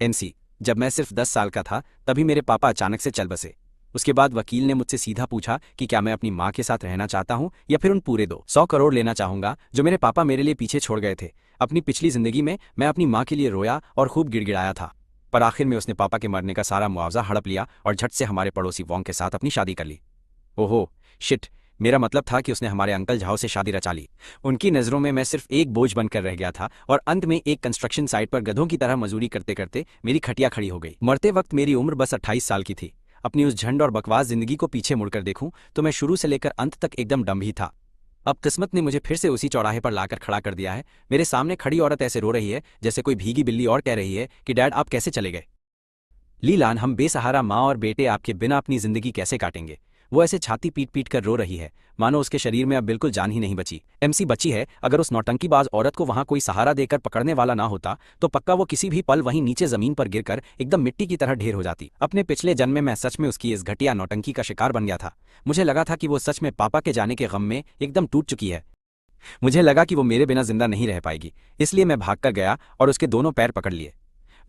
MC, जब मैं सिर्फ 10 साल का था तभी मेरे पापा अचानक से चल बसे। उसके बाद वकील ने मुझसे सीधा पूछा कि क्या मैं अपनी माँ के साथ रहना चाहता हूँ या फिर उन पूरे 200 करोड़ लेना चाहूंगा जो मेरे पापा मेरे लिए पीछे छोड़ गए थे। अपनी पिछली जिंदगी में मैं अपनी माँ के लिए रोया और खूब गिड़गिड़ाया था, पर आखिर में उसने पापा के मरने का सारा मुआवजा हड़प लिया और झट से हमारे पड़ोसी वोंग के साथ अपनी शादी कर ली। ओहो शिट, मेरा मतलब था कि उसने हमारे अंकल झाओ से शादी रचा ली। उनकी नज़रों में मैं सिर्फ एक बोझ बनकर रह गया था और अंत में एक कंस्ट्रक्शन साइट पर गधों की तरह मजदूरी करते करते मेरी खटिया खड़ी हो गई। मरते वक्त मेरी उम्र बस 28 साल की थी। अपनी उस झंड और बकवास जिंदगी को पीछे मुड़कर देखूं तो मैं शुरू से लेकर अंत तक एकदम डम ही था। अब किस्मत ने मुझे फिर से उसी चौराहे पर लाकर खड़ा कर दिया है। मेरे सामने खड़ी औरत ऐसे रो रही है जैसे कोई भीगी बिल्ली और कह रही है कि डैड आप कैसे चले गए। लीलान, हम बेसहारा माँ और बेटे आपके बिना अपनी जिंदगी कैसे काटेंगे। वो ऐसे छाती पीट पीट कर रो रही है मानो उसके शरीर में अब बिल्कुल जान ही नहीं बची। एमसी बची है, अगर उस नौटंकीबाज औरत को वहां कोई सहारा देकर पकड़ने वाला ना होता तो पक्का वो किसी भी पल वहीं नीचे जमीन पर गिरकर एकदम मिट्टी की तरह ढेर हो जाती। अपने पिछले जन्म में मैं सच में उसकी इस घटिया नौटंकी का शिकार बन गया था। मुझे लगा था कि वो सच में पापा के जाने के गम में एकदम टूट चुकी है। मुझे लगा कि वो मेरे बिना जिंदा नहीं रह पाएगी, इसलिए मैं भागकर गया और उसके दोनों पैर पकड़ लिए।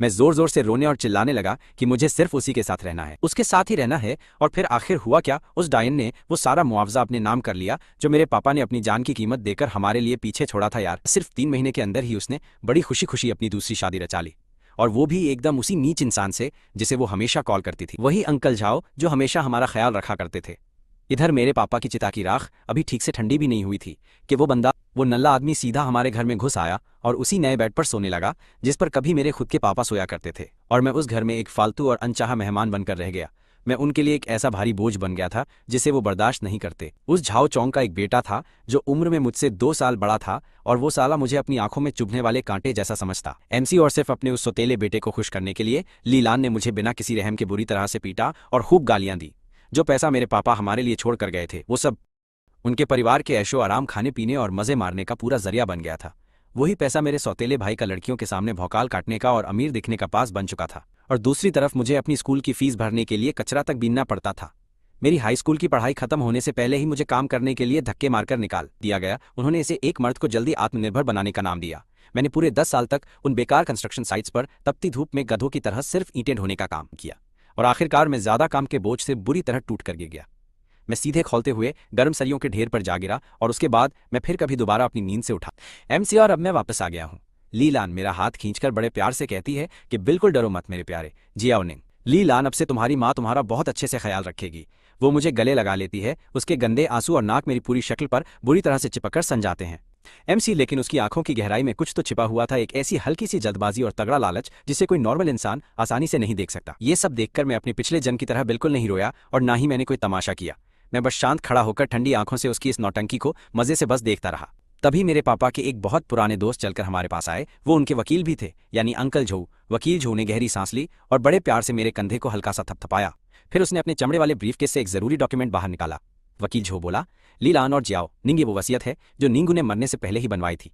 मैं जोर जोर से रोने और चिल्लाने लगा कि मुझे सिर्फ उसी के साथ रहना है, उसके साथ ही रहना है। और फिर आखिर हुआ क्या, उस डायन ने वो सारा मुआवजा अपने नाम कर लिया जो मेरे पापा ने अपनी जान की कीमत देकर हमारे लिए पीछे छोड़ा था। यार, सिर्फ 3 महीने के अंदर ही उसने बड़ी खुशी खुशी अपनी दूसरी शादी रचा ली, और वो भी एकदम उसी नीच इंसान से जिसे वो हमेशा कॉल करती थी, वही अंकल झाओ जो हमेशा हमारा ख्याल रखा करते थे। इधर मेरे पापा की चिता की राख अभी ठीक से ठंडी भी नहीं हुई थी कि वो नल्ला आदमी सीधा हमारे घर में घुस आया और उसी नए बेड पर सोने लगा जिस पर कभी मेरे खुद के पापा सोया करते थे। और मैं उस घर में एक फालतू और अनचाहा मेहमान बनकर रह गया। मैं उनके लिए एक ऐसा भारी बोझ बन गया था जिसे वो बर्दाश्त नहीं करते। उस झाओ चौंग का एक बेटा था जो उम्र में मुझसे 2 साल बड़ा था, और वो साला मुझे अपनी आंखों में चुभने वाले कांटे जैसा समझता। एमसी, और सिर्फ अपने उस सौतेले बेटे को खुश करने के लिए लीलान ने मुझे बिना किसी रहम के बुरी तरह से पीटा और खूब गालियां दी। जो पैसा मेरे पापा हमारे लिए छोड़ कर गए थे वो सब उनके परिवार के ऐशो आराम, खाने पीने और मजे मारने का पूरा जरिया बन गया था। वही पैसा मेरे सौतेले भाई का लड़कियों के सामने भौकाल काटने का और अमीर दिखने का पास बन चुका था। और दूसरी तरफ मुझे अपनी स्कूल की फीस भरने के लिए कचरा तक बीनना पड़ता था। मेरी हाई स्कूल की पढ़ाई खत्म होने से पहले ही मुझे काम करने के लिए धक्के मारकर निकाल दिया गया। उन्होंने इसे एक मर्द को जल्दी आत्मनिर्भर बनाने का नाम दिया। मैंने पूरे 10 साल तक उन बेकार कंस्ट्रक्शन साइट्स पर तपती धूप में गधों की तरह सिर्फ ईंटें ढोने का काम किया, और आखिरकार मैं ज्यादा काम के बोझ से बुरी तरह टूट कर गिर गया। मैं सीधे खौलते हुए गर्म सरियों के ढेर पर जा गिरा, और उसके बाद मैं फिर कभी दोबारा अपनी नींद से उठा। एमसी, और अब मैं वापस आ गया हूँ। लीलान मेरा हाथ खींचकर बड़े प्यार से कहती है कि बिल्कुल डरो मत मेरे प्यारे जियाओनिंग। लीलान, अब से तुम्हारी माँ तुम्हारा बहुत अच्छे से ख्याल रखेगी। वो मुझे गले लगा लेती है, उसके गंदे आंसू और नाक मेरी पूरी शक्ल पर बुरी तरह से चिपककर सन जाते हैं। एमसी, लेकिन उसकी आंखों की गहराई में कुछ तो छिपा हुआ था, एक ऐसी हल्की सी जल्दबाजी और तगड़ा लालच जिसे कोई नॉर्मल इंसान आसानी से नहीं देख सकता। ये सब देखकर मैं अपने पिछले जन्म की तरह बिल्कुल नहीं रोया और ना ही मैंने कोई तमाशा किया। मैं बस शांत खड़ा होकर ठंडी आंखों से उसकी इस नौटंकी को मजे से बस देखता रहा। तभी मेरे पापा के एक बहुत पुराने दोस्त चलकर हमारे पास आए। वो उनके वकील भी थे, यानी अंकल झो। वकील झो ने गहरी सांस ली और बड़े प्यार से मेरे कंधे को हल्का सा थपथपाया। फिर उसने अपने चमड़े वाले ब्रीफकेस से एक जरूरी डॉक्यूमेंट बाहर निकाला। वकील झो बोला, लीलान और जियाओ निंग, ये वो वसीयत है जो निंगू ने मरने से पहले ही बनवाई थी,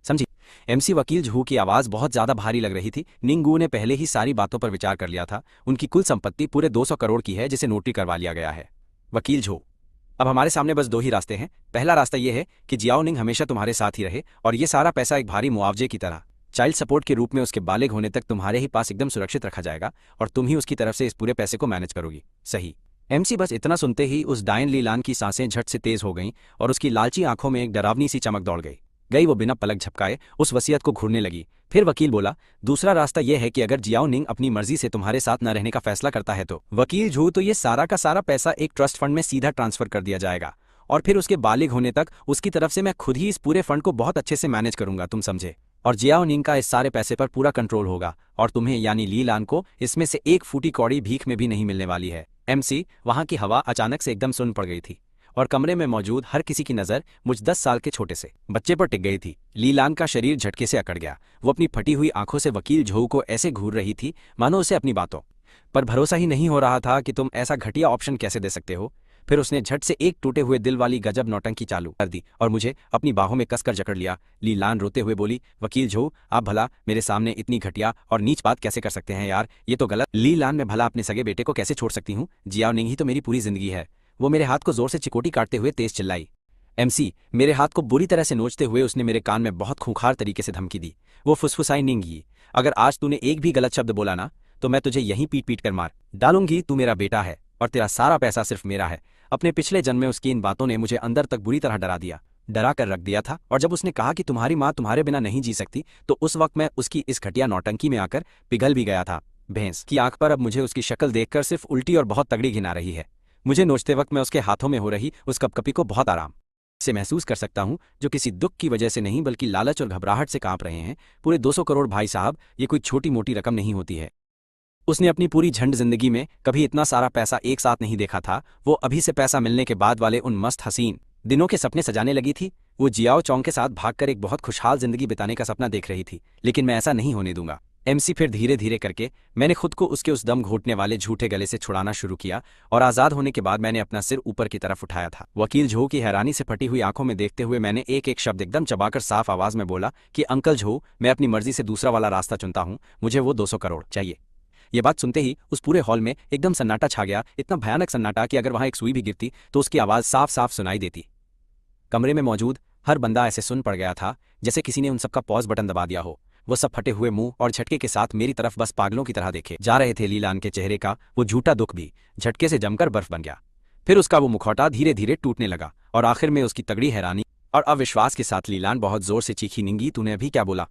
समझी। एमसी, वकील झू की आवाज बहुत ज्यादा भारी लग रही थी। निंगू ने पहले ही सारी बातों पर विचार कर लिया था। उनकी कुल संपत्ति पूरे 200 करोड़ की है जिसे नोटरी करवा लिया गया है। वकील झो, अब हमारे सामने बस 2 ही रास्ते हैं। पहला रास्ता यह है कि जियाओनिंग हमेशा तुम्हारे साथ ही रहे और ये सारा पैसा एक भारी मुआवजे की तरह चाइल्ड सपोर्ट के रूप में उसके बालिग होने तक तुम्हारे ही पास एकदम सुरक्षित रखा जाएगा, और तुम ही उसकी तरफ से इस पूरे पैसे को मैनेज करोगी, सही। एमसी, बस इतना सुनते ही उस डायन लीलान की सांसें झट से तेज हो गईं और उसकी लालची आंखों में एक डरावनी सी चमक दौड़ गई। वो बिना पलक झपकाए उस वसीयत को घूरने लगी। फिर वकील बोला, दूसरा रास्ता यह है कि अगर जियाओनिंग अपनी मर्जी से तुम्हारे साथ न रहने का फैसला करता है तो वकील झू, तो ये सारा का सारा पैसा एक ट्रस्ट फंड में सीधा ट्रांसफर कर दिया जाएगा, और फिर उसके बालिग होने तक उसकी तरफ से मैं खुद ही इस पूरे फंड को बहुत अच्छे से मैनेज करूंगा, तुम समझे। और जियाओनिंग का इस सारे पैसे पर पूरा कंट्रोल होगा, और तुम्हें यानी लीलान को इसमें से एक फूटी कौड़ी भीख में भी नहीं मिलने वाली है। एमसी, वहां की हवा अचानक से एकदम सुन्न पड़ गई थी और कमरे में मौजूद हर किसी की नजर मुझ 10 साल के छोटे से बच्चे पर टिक गई थी। लीलान का शरीर झटके से अकड़ गया। वो अपनी फटी हुई आंखों से वकील झो को ऐसे घूर रही थी मानो उसे अपनी बातों पर भरोसा ही नहीं हो रहा था कि तुम ऐसा घटिया ऑप्शन कैसे दे सकते हो। फिर उसने झट से एक टूटे हुए दिल वाली गजब नौटंकी चालू कर दी और मुझे अपनी बाहों में कसकर जकड़ लिया। लीलान रोते हुए बोली, वकील झो, आप भला मेरे सामने इतनी घटिया और नीच बात कैसे कर सकते हैं यार, ये तो गलत। लीलान, मैं भला अपने सगे बेटे को कैसे छोड़ सकती हूँ? जियाओनिंग ही तो मेरी पूरी जिंदगी है। वो मेरे हाथ को जोर से चिकोटी काटते हुए तेज चिल्लाई। MC, मेरे हाथ को बुरी तरह से नोचते हुए उसने मेरे कान में बहुत खूंखार तरीके से धमकी दी। वो फुसफुसाई, निंगी, अगर आज तूने एक भी गलत शब्द बोला ना तो मैं तुझे यहीं पीट पीट कर मार डालूंगी। तू मेरा बेटा है और तेरा सारा पैसा सिर्फ मेरा है। अपने पिछले जन्म में उसकी इन बातों ने मुझे अंदर तक बुरी तरह डरा कर रख दिया था। और जब उसने कहा कि तुम्हारी माँ तुम्हारे बिना नहीं जी सकती, तो उस वक्त मैं उसकी इस घटिया नौटंकी में आकर पिघल भी गया था। भैंस की आंख पर अब मुझे उसकी शक्ल देखकर सिर्फ उल्टी और बहुत तगड़ी घिन आ रही है। मुझे नोचते वक्त मैं उसके हाथों में हो रही उस कपकपी को बहुत आराम से महसूस कर सकता हूं, जो किसी दुख की वजह से नहीं बल्कि लालच और घबराहट से कांप रहे हैं। पूरे 200 करोड़ भाई साहब, ये कोई छोटी मोटी रकम नहीं होती है। उसने अपनी पूरी झंड जिंदगी में कभी इतना सारा पैसा एक साथ नहीं देखा था। वो अभी से पैसा मिलने के बाद वाले उन मस्त हसीन दिनों के सपने सजाने लगी थी। वो जियाओ चौंग के साथ भागकर एक बहुत खुशहाल जिंदगी बिताने का सपना देख रही थी, लेकिन मैं ऐसा नहीं होने दूंगा। MC, फिर धीरे धीरे करके मैंने खुद को उसके उस दम घोटने वाले झूठे गले से छुड़ाना शुरू किया और आजाद होने के बाद मैंने अपना सिर ऊपर की तरफ उठाया था। वकील झो की हैरानी से फटी हुई आंखों में देखते हुए मैंने एक एक शब्द एकदम चबाकर साफ आवाज में बोला कि अंकल झो, मैं अपनी मर्जी से दूसरा वाला रास्ता चुनता हूं। मुझे वो 200 करोड़ चाहिए। ये बात सुनते ही उस पूरे हॉल में एकदम सन्नाटा छा गया, इतना भयानक सन्नाटा कि अगर वहां एक सुई भी गिरती तो उसकी आवाज साफ साफ सुनाई देती। कमरे में मौजूद हर बंदा ऐसे सुन पड़ गया था जैसे किसी ने उन सबका पॉज बटन दबा दिया हो। वो सब फटे हुए मुंह और झटके के साथ मेरी तरफ बस पागलों की तरह देखे जा रहे थे। लीलान के चेहरे का वो झूठा दुख भी झटके से जमकर बर्फ बन गया। फिर उसका वो मुखौटा धीरे धीरे टूटने लगा और आखिर में उसकी तगड़ी हैरानी और अविश्वास के साथ लीलान बहुत जोर से चीखी, निंगी, तूने अभी क्या बोला?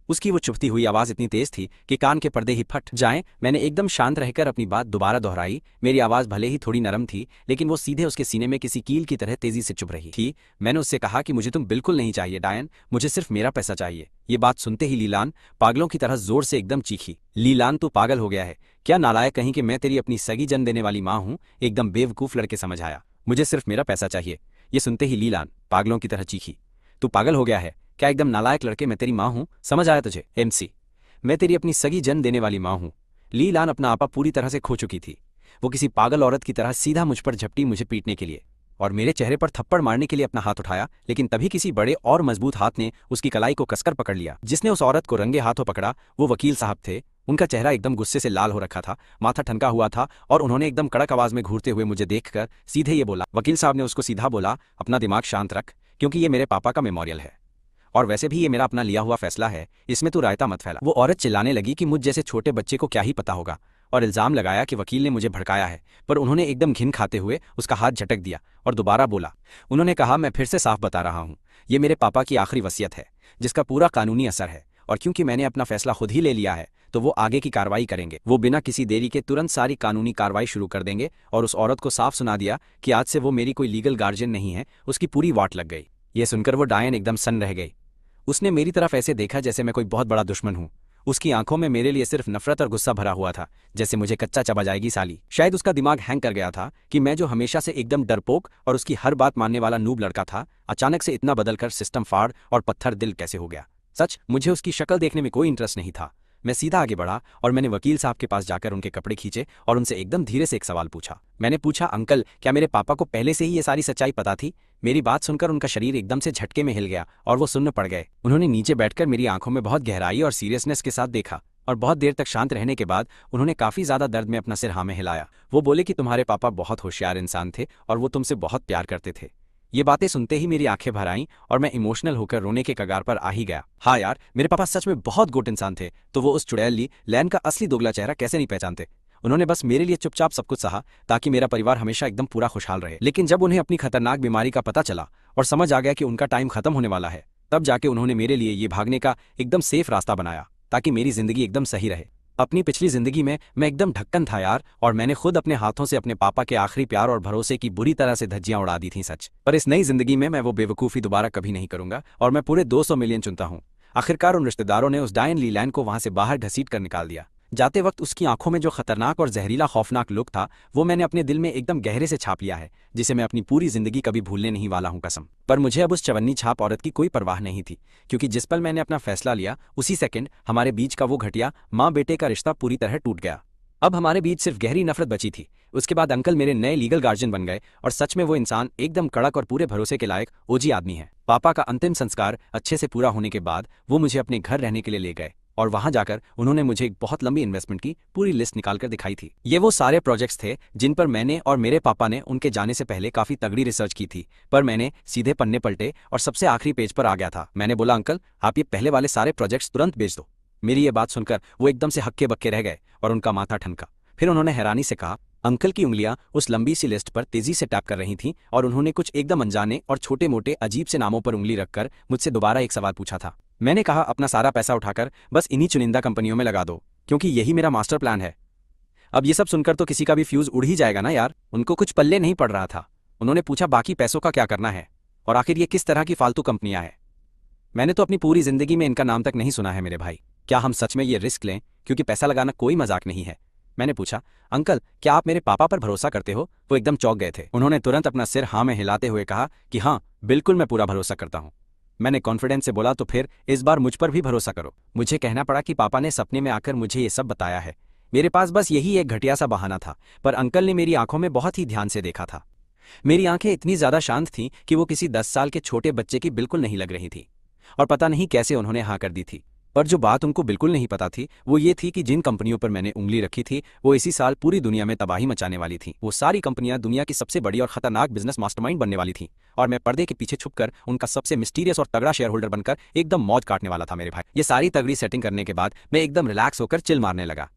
उसकी वो चुभती हुई आवाज इतनी तेज थी कि कान के पर्दे ही फट जाएं। मैंने एकदम शांत रहकर अपनी बात दोबारा दोहराई। मेरी आवाज भले ही थोड़ी नरम थी, लेकिन वो सीधे उसके सीने में किसी कील की तरह तेजी से चुभ रही थी। मैंने उससे कहा कि मुझे तुम बिल्कुल नहीं चाहिए डायन, मुझे सिर्फ मेरा पैसा चाहिए। ये बात सुनते ही लीलान पागलों की तरह जोर से एकदम चीखी, लीलान तू पागल हो गया है क्या? नालायक कहीं कि मैं तेरी अपनी सगी जन देने वाली माँ हूँ। एकदम बेवकूफ लड़के समझ आया, मुझे सिर्फ मेरा पैसा चाहिए। ये सुनते ही लीलान पागलों की तरह चीखी, तू पागल हो गया है क्या? एकदम नालायक लड़के, मैं तेरी माँ हूँ, समझ आया तुझे? MC, मैं तेरी अपनी सगी जन देने वाली माँ हूँ। लीलान अपना आपा पूरी तरह से खो चुकी थी। वो किसी पागल औरत की तरह सीधा मुझ पर झपटी, मुझे पीटने के लिए और मेरे चेहरे पर थप्पड़ मारने के लिए अपना हाथ उठाया। लेकिन तभी किसी बड़े और मजबूत हाथ ने उसकी कलाई को कसकर पकड़ लिया। जिसने उस औरत को रंगे हाथों पकड़ा वो वकील साहब थे। उनका चेहरा एकदम गुस्से से लाल हो रखा था, माथा ठनका हुआ था और उन्होंने एकदम कड़क आवाज में घूरते हुए मुझे देखकर सीधे ये बोला। वकील साहब ने उसको सीधा बोला, अपना दिमाग शांत रख, क्योंकि ये मेरे पापा का मेमोरियल है और वैसे भी ये मेरा अपना लिया हुआ फैसला है, इसमें तू रायता मत फैला। वो औरत चिल्लाने लगी कि मुझ जैसे छोटे बच्चे को क्या ही पता होगा और इल्जाम लगाया कि वकील ने मुझे भड़काया है। पर उन्होंने एकदम घिन खाते हुए उसका हाथ झटक दिया और दोबारा बोला। उन्होंने कहा, मैं फिर से साफ बता रहा हूँ, ये मेरे पापा की आखिरी वसीयत है जिसका पूरा कानूनी असर है और क्योंकि मैंने अपना फैसला खुद ही ले लिया है तो वो आगे की कार्रवाई करेंगे। वो बिना किसी देरी के तुरंत सारी कानूनी कार्रवाई शुरू कर देंगे। और उस औरत को साफ सुना दिया कि आज से वो मेरी कोई लीगल गार्जियन नहीं है। उसकी पूरी वाट लग गई। ये सुनकर वो डायन एकदम सन्न रह गई। उसने मेरी तरफ ऐसे देखा जैसे मैं कोई बहुत बड़ा दुश्मन हूँ। उसकी आंखों में मेरे लिए सिर्फ नफरत और गुस्सा भरा हुआ था, जैसे मुझे कच्चा चबा जाएगी साली। शायद उसका दिमाग हैंग कर गया था कि मैं जो हमेशा से एकदम डरपोक और उसकी हर बात मानने वाला नूब लड़का था, अचानक से इतना बदलकर सिस्टम फाड़ और पत्थर दिल कैसे हो गया। सच, मुझे उसकी शक्ल देखने में कोई इंटरेस्ट नहीं था। मैं सीधा आगे बढ़ा और मैंने वकील साहब के पास जाकर उनके कपड़े खींचे और उनसे एकदम धीरे से एक सवाल पूछा। मैंने पूछा, अंकल, क्या मेरे पापा को पहले से ही ये सारी सच्चाई पता थी? मेरी बात सुनकर उनका शरीर एकदम से झटके में हिल गया और वो सुन्न पड़ गए। उन्होंने नीचे बैठकर मेरी आंखों में बहुत गहराई और सीरियसनेस के साथ देखा और बहुत देर तक शांत रहने के बाद उन्होंने काफी ज्यादा दर्द में अपना सिर हाँ में हिलाया। वो बोले कि तुम्हारे पापा बहुत होशियार इंसान थे और वो तुमसे बहुत प्यार करते थे। ये बातें सुनते ही मेरी आंखें भर आईं और मैं इमोशनल होकर रोने के कगार पर आ ही गया। हाँ यार, मेरे पापा सच में बहुत गुड इंसान थे, तो वो उस चुड़ैल ली लैन का असली दोगला चेहरा कैसे नहीं पहचानते? उन्होंने बस मेरे लिए चुपचाप सब कुछ सहा ताकि मेरा परिवार हमेशा एकदम पूरा खुशहाल रहे। लेकिन जब उन्हें अपनी खतरनाक बीमारी का पता चला और समझ आ गया कि उनका टाइम खत्म होने वाला है, तब जाके उन्होंने मेरे लिए ये भागने का एकदम सेफ रास्ता बनाया ताकि मेरी जिंदगी एकदम सही रहे। अपनी पिछली जिंदगी में मैं एकदम ढक्कन था यार, और मैंने खुद अपने हाथों से अपने पापा के आखिरी प्यार और भरोसे की बुरी तरह से धज्जियां उड़ा दी थीं सच। पर इस नई जिंदगी में मैं वो बेवकूफ़ी दोबारा कभी नहीं करूंगा और मैं पूरे 200 मिलियन चुनता हूँ। आखिरकार उन रिश्तेदारों ने उस डायन लीलैंड को वहां से बाहर घसीट कर निकाल दिया। जाते वक्त उसकी आंखों में जो खतरनाक और जहरीला खौफनाक लुक था वो मैंने अपने दिल में एकदम गहरे से छाप लिया है, जिसे मैं अपनी पूरी जिंदगी कभी भूलने नहीं वाला हूं, कसम। पर मुझे अब उस चवन्नी छाप औरत की कोई परवाह नहीं थी, क्योंकि जिस पल मैंने अपना फैसला लिया उसी सेकंड हमारे बीच का वो घटिया माँ बेटे का रिश्ता पूरी तरह टूट गया। अब हमारे बीच सिर्फ गहरी नफरत बची थी। उसके बाद अंकल मेरे नए लीगल गार्जियन बन गए और सच में वो इंसान एकदम कड़क और पूरे भरोसे के लायक ओजी आदमी है। पापा का अंतिम संस्कार अच्छे से पूरा होने के बाद वो मुझे अपने घर रहने के लिए ले गए और वहां जाकर उन्होंने मुझे एक बहुत लंबी इन्वेस्टमेंट की पूरी लिस्ट निकालकर दिखाई थी। ये वो सारे प्रोजेक्ट्स थे जिन पर मैंने और मेरे पापा ने उनके जाने से पहले काफी तगड़ी रिसर्च की थी, पर मैंने सीधे पन्ने पलटे और सबसे आखिरी पेज पर आ गया था। मैंने बोला, अंकल आप ये पहले वाले सारे प्रोजेक्ट्स तुरंत बेच दो। मेरी ये बात सुनकर वो एकदम से हक्के बक्के रह गए और उनका माथा ठनका। फिर उन्होंने हैरानी से कहा, अंकल की उंगलियां उस लंबी सी लिस्ट पर तेजी से टैप कर रही थीं और उन्होंने कुछ एकदम अनजाने और छोटे मोटे अजीब से नामों पर उंगली रखकर मुझसे दोबारा एक सवाल पूछा था। मैंने कहा, अपना सारा पैसा उठाकर बस इन्हीं चुनिंदा कंपनियों में लगा दो, क्योंकि यही मेरा मास्टर प्लान है। अब ये सब सुनकर तो किसी का भी फ्यूज उड़ ही जाएगा ना यार। उनको कुछ पल्ले नहीं पड़ रहा था। उन्होंने पूछा, बाकी पैसों का क्या करना है, और आखिर ये किस तरह की फालतू कंपनियां हैं? मैंने तो अपनी पूरी जिंदगी में इनका नाम तक नहीं सुना है मेरे भाई। क्या हम सच में ये रिस्क लें, क्योंकि पैसा लगाना कोई मजाक नहीं है? मैंने पूछा, अंकल क्या आप मेरे पापा पर भरोसा करते हो? वो एकदम चौंक गए थे। उन्होंने तुरंत अपना सिर हाँ में हिलाते हुए कहा कि हाँ बिल्कुल, मैं पूरा भरोसा करता हूँ। मैंने कॉन्फिडेंस से बोला, तो फिर इस बार मुझ पर भी भरोसा करो। मुझे कहना पड़ा कि पापा ने सपने में आकर मुझे ये सब बताया है। मेरे पास बस यही एक घटिया सा बहाना था, पर अंकल ने मेरी आंखों में बहुत ही ध्यान से देखा था। मेरी आंखें इतनी ज्यादा शांत थीं कि वो किसी 10 साल के छोटे बच्चे की बिल्कुल नहीं लग रही थी। और पता नहीं कैसे उन्होंने हाँ कर दी थी। पर जो बात उनको बिल्कुल नहीं पता थी वो ये थी कि जिन कंपनियों पर मैंने उंगली रखी थी वो इसी साल पूरी दुनिया में तबाही मचाने वाली थी। वो सारी कंपनियां दुनिया की सबसे बड़ी और खतरनाक बिजनेस मास्टरमाइंड बनने वाली थी, और मैं पर्दे के पीछे छुपकर उनका सबसे मिस्टीरियस और तगड़ा शेयर होल्डर बनकर एकदम मौज काटने वाला था मेरे भाई। ये सारी तगड़ी सेटिंग करने के बाद मैं एकदम रिलैक्स होकर चिल मारने लगा।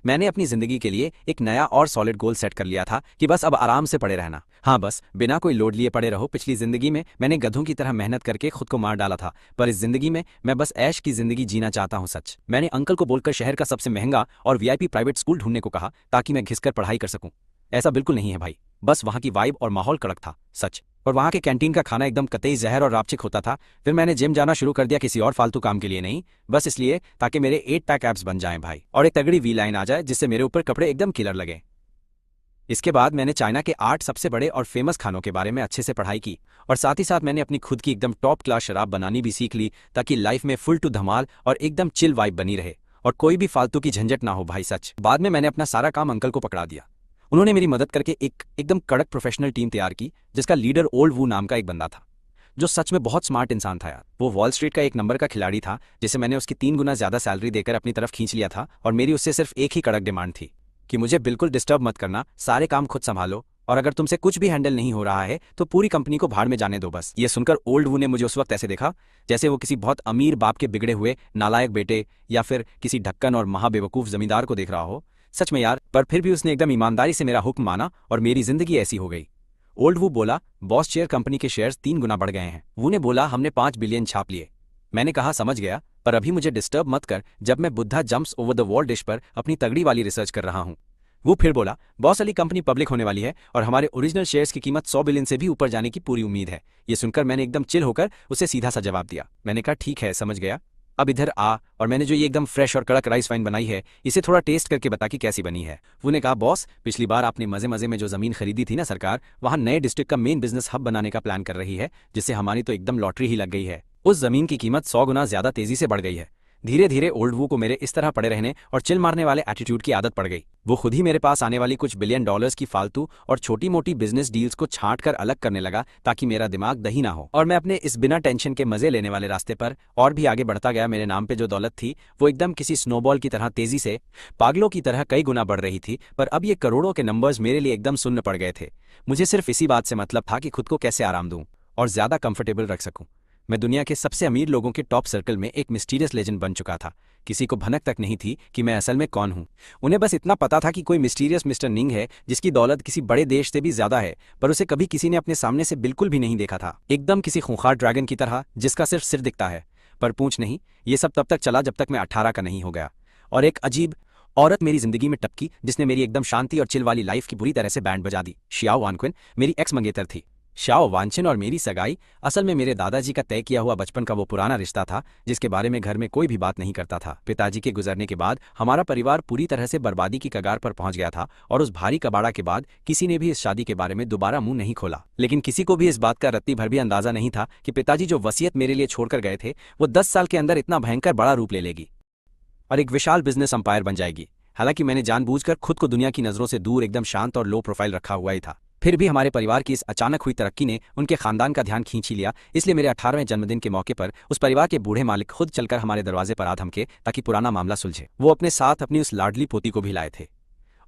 मैंने अपनी जिंदगी के लिए एक नया और सॉलिड गोल सेट कर लिया था कि बस अब आराम से पड़े रहना। हाँ, बस बिना कोई लोड लिए पड़े रहो। पिछली जिंदगी में मैंने गधों की तरह मेहनत करके खुद को मार डाला था, पर इस जिंदगी में मैं बस ऐश की जिंदगी जीना चाहता हूँ। सच। मैंने अंकल को बोलकर शहर का सबसे महंगा और वीआईपी प्राइवेट स्कूल ढूंढने को कहा ताकि मैं घिसकर पढ़ाई कर सकूं। ऐसा बिल्कुल नहीं है भाई, बस वहाँ की वाइब और माहौल कड़क था। सच। और वहाँ के कैंटीन का खाना एकदम कतई जहर और रापचिक होता था। फिर मैंने जिम जाना शुरू कर दिया, किसी और फालतू काम के लिए नहीं, बस इसलिए ताकि मेरे 8 पैक एब्स बन जाएं भाई, और एक तगड़ी वी लाइन आ जाए जिससे मेरे ऊपर कपड़े एकदम किलर लगे। इसके बाद मैंने चाइना के 8 सबसे बड़े और फेमस खानों के बारे में अच्छे से पढ़ाई की, और साथ ही साथ मैंने अपनी खुद की एकदम टॉप क्लास शराब बनानी भी सीख ली, ताकि लाइफ में फुल टू धमाल और एकदम चिल वाइब बनी रहे और कोई भी फालतू की झंझट ना हो भाई। सच। बाद में मैंने अपना सारा काम अंकल को पकड़ा दिया। उन्होंने मेरी मदद करके एकदम कड़क प्रोफेशनल टीम तैयार की, जिसका लीडर ओल्ड वू नाम का एक बंदा था, जो सच में बहुत स्मार्ट इंसान था यार। वो वॉल स्ट्रीट का एक नंबर का खिलाड़ी था, जिसे मैंने उसकी 3 गुना ज्यादा सैलरी देकर अपनी तरफ खींच लिया था, और मेरी उससे सिर्फ एक ही कड़क डिमांड थी कि मुझे बिल्कुल डिस्टर्ब मत करना, सारे काम खुद संभालो, और अगर तुमसे कुछ भी हैंडल नहीं हो रहा है तो पूरी कंपनी को भाड़ में जाने दो बस। ये सुनकर ओल्ड वू ने मुझे उस वक्त ऐसे देखा जैसे वो किसी बहुत अमीर बाप के बिगड़े हुए नालायक बेटे या फिर किसी ढक्कन और महाबेवकूफ जमींदार को देख रहा हो। सच में यार, पर फिर भी उसने एकदम ईमानदारी से मेरा हुक्म माना और मेरी जिंदगी ऐसी हो गई। ओल्ड वू बोला, बॉस शेयर कंपनी के शेयर्स 3 गुना बढ़ गए हैं। वू ने बोला, हमने 5 बिलियन छाप लिए। मैंने कहा, समझ गया, पर अभी मुझे डिस्टर्ब मत कर जब मैं Buddha jumps over the wall dish पर अपनी तगड़ी वाली रिसर्च कर रहा हूँ। वो फिर बोला, बॉस अली कंपनी पब्लिक होने वाली है और हमारे ओरिजिनल शेयर्स की कीमत 100 बिलियन से भी ऊपर जाने की पूरी उम्मीद है। ये सुनकर मैंने एकदम चिल होकर उसे सीधा सा जवाब दिया। मैंने कहा, ठीक है, समझ गया, अब इधर आ और मैंने जो ये एकदम फ्रेश और कड़क राइस वाइन बनाई है इसे थोड़ा टेस्ट करके बता कि कैसी बनी है। वो ने कहा, बॉस पिछली बार आपने मजे मजे में जो जमीन खरीदी थी ना, सरकार वहां नए डिस्ट्रिक्ट का मेन बिजनेस हब बनाने का प्लान कर रही है, जिससे हमारी तो एकदम लॉटरी ही लग गई है। उस जमीन की कीमत 100 गुना ज्यादा तेजी से बढ़ गई है। धीरे धीरे ओल्ड वू को मेरे इस तरह पड़े रहने और चिल मारने वाले एटीट्यूड की आदत पड़ गई। वो खुद ही मेरे पास आने वाली कुछ बिलियन डॉलर्स की फालतू और छोटी मोटी बिजनेस डील्स को छांट कर अलग करने लगा, ताकि मेरा दिमाग दही ना हो, और मैं अपने इस बिना टेंशन के मजे लेने वाले रास्ते पर और भी आगे बढ़ता गया। मेरे नाम पे जो दौलत थी वो एकदम किसी स्नोबॉल की तरह तेजी से पागलों की तरह कई गुना बढ़ रही थी, पर अब ये करोड़ों के नंबर्स मेरे लिए एकदम शून्य पड़ गए थे। मुझे सिर्फ इसी बात से मतलब था कि खुद को कैसे आराम दूं और ज्यादा कंफर्टेबल रख सकूं। मैं दुनिया के सबसे अमीर लोगों के टॉप सर्कल में एक मिस्टीरियस लेजेंड बन चुका था। किसी को भनक तक नहीं थी कि मैं असल में कौन हूं। उन्हें बस इतना पता था कि कोई मिस्टीरियस मिस्टर निंग है जिसकी दौलत किसी बड़े देश से भी ज्यादा है, पर उसे कभी किसी ने अपने सामने से बिल्कुल भी नहीं देखा था। एकदम किसी खूंखार ड्रैगन की तरह जिसका सिर्फ सिर दिखता है पर पूंछ नहीं। ये सब तब तक चला जब तक मैं 18 का नहीं हो गया, और एक अजीब औरत मेरी जिंदगी में टपकी जिसने मेरी एकदम शांति और चिल वाली लाइफ की बुरी तरह से बैंड बजा दी। शियाओ वानक्विन मेरी एक्स मंगेतर थी। शाओ वानचिन और मेरी सगाई असल में मेरे दादाजी का तय किया हुआ बचपन का वो पुराना रिश्ता था, जिसके बारे में घर में कोई भी बात नहीं करता था। पिताजी के गुजरने के बाद हमारा परिवार पूरी तरह से बर्बादी की कगार पर पहुंच गया था, और उस भारी कबाड़ा के बाद किसी ने भी इस शादी के बारे में दोबारा मुंह नहीं खोला। लेकिन किसी को भी इस बात का रत्ती भर भी अंदाजा नहीं था कि पिताजी जो वसीयत मेरे लिए छोड़कर गए थे वो 10 साल के अंदर इतना भयंकर बड़ा रूप ले लेगी और एक विशाल बिजनेस अंपायर बन जाएगी। हालांकि मैंने जानबूझकर खुद को दुनिया की नजरों से दूर एकदम शांत और लो प्रोफाइल रखा हुआ ही था, फिर भी हमारे परिवार की इस अचानक हुई तरक्की ने उनके खानदान का ध्यान खींच ही लिया, इसलिए मेरे 18वें जन्मदिन के मौके पर उस परिवार के बूढ़े मालिक खुद चलकर हमारे दरवाजे पर आ धमके ताकि पुराना मामला सुलझे। वो अपने साथ अपनी उस लाडली पोती को भी लाए थे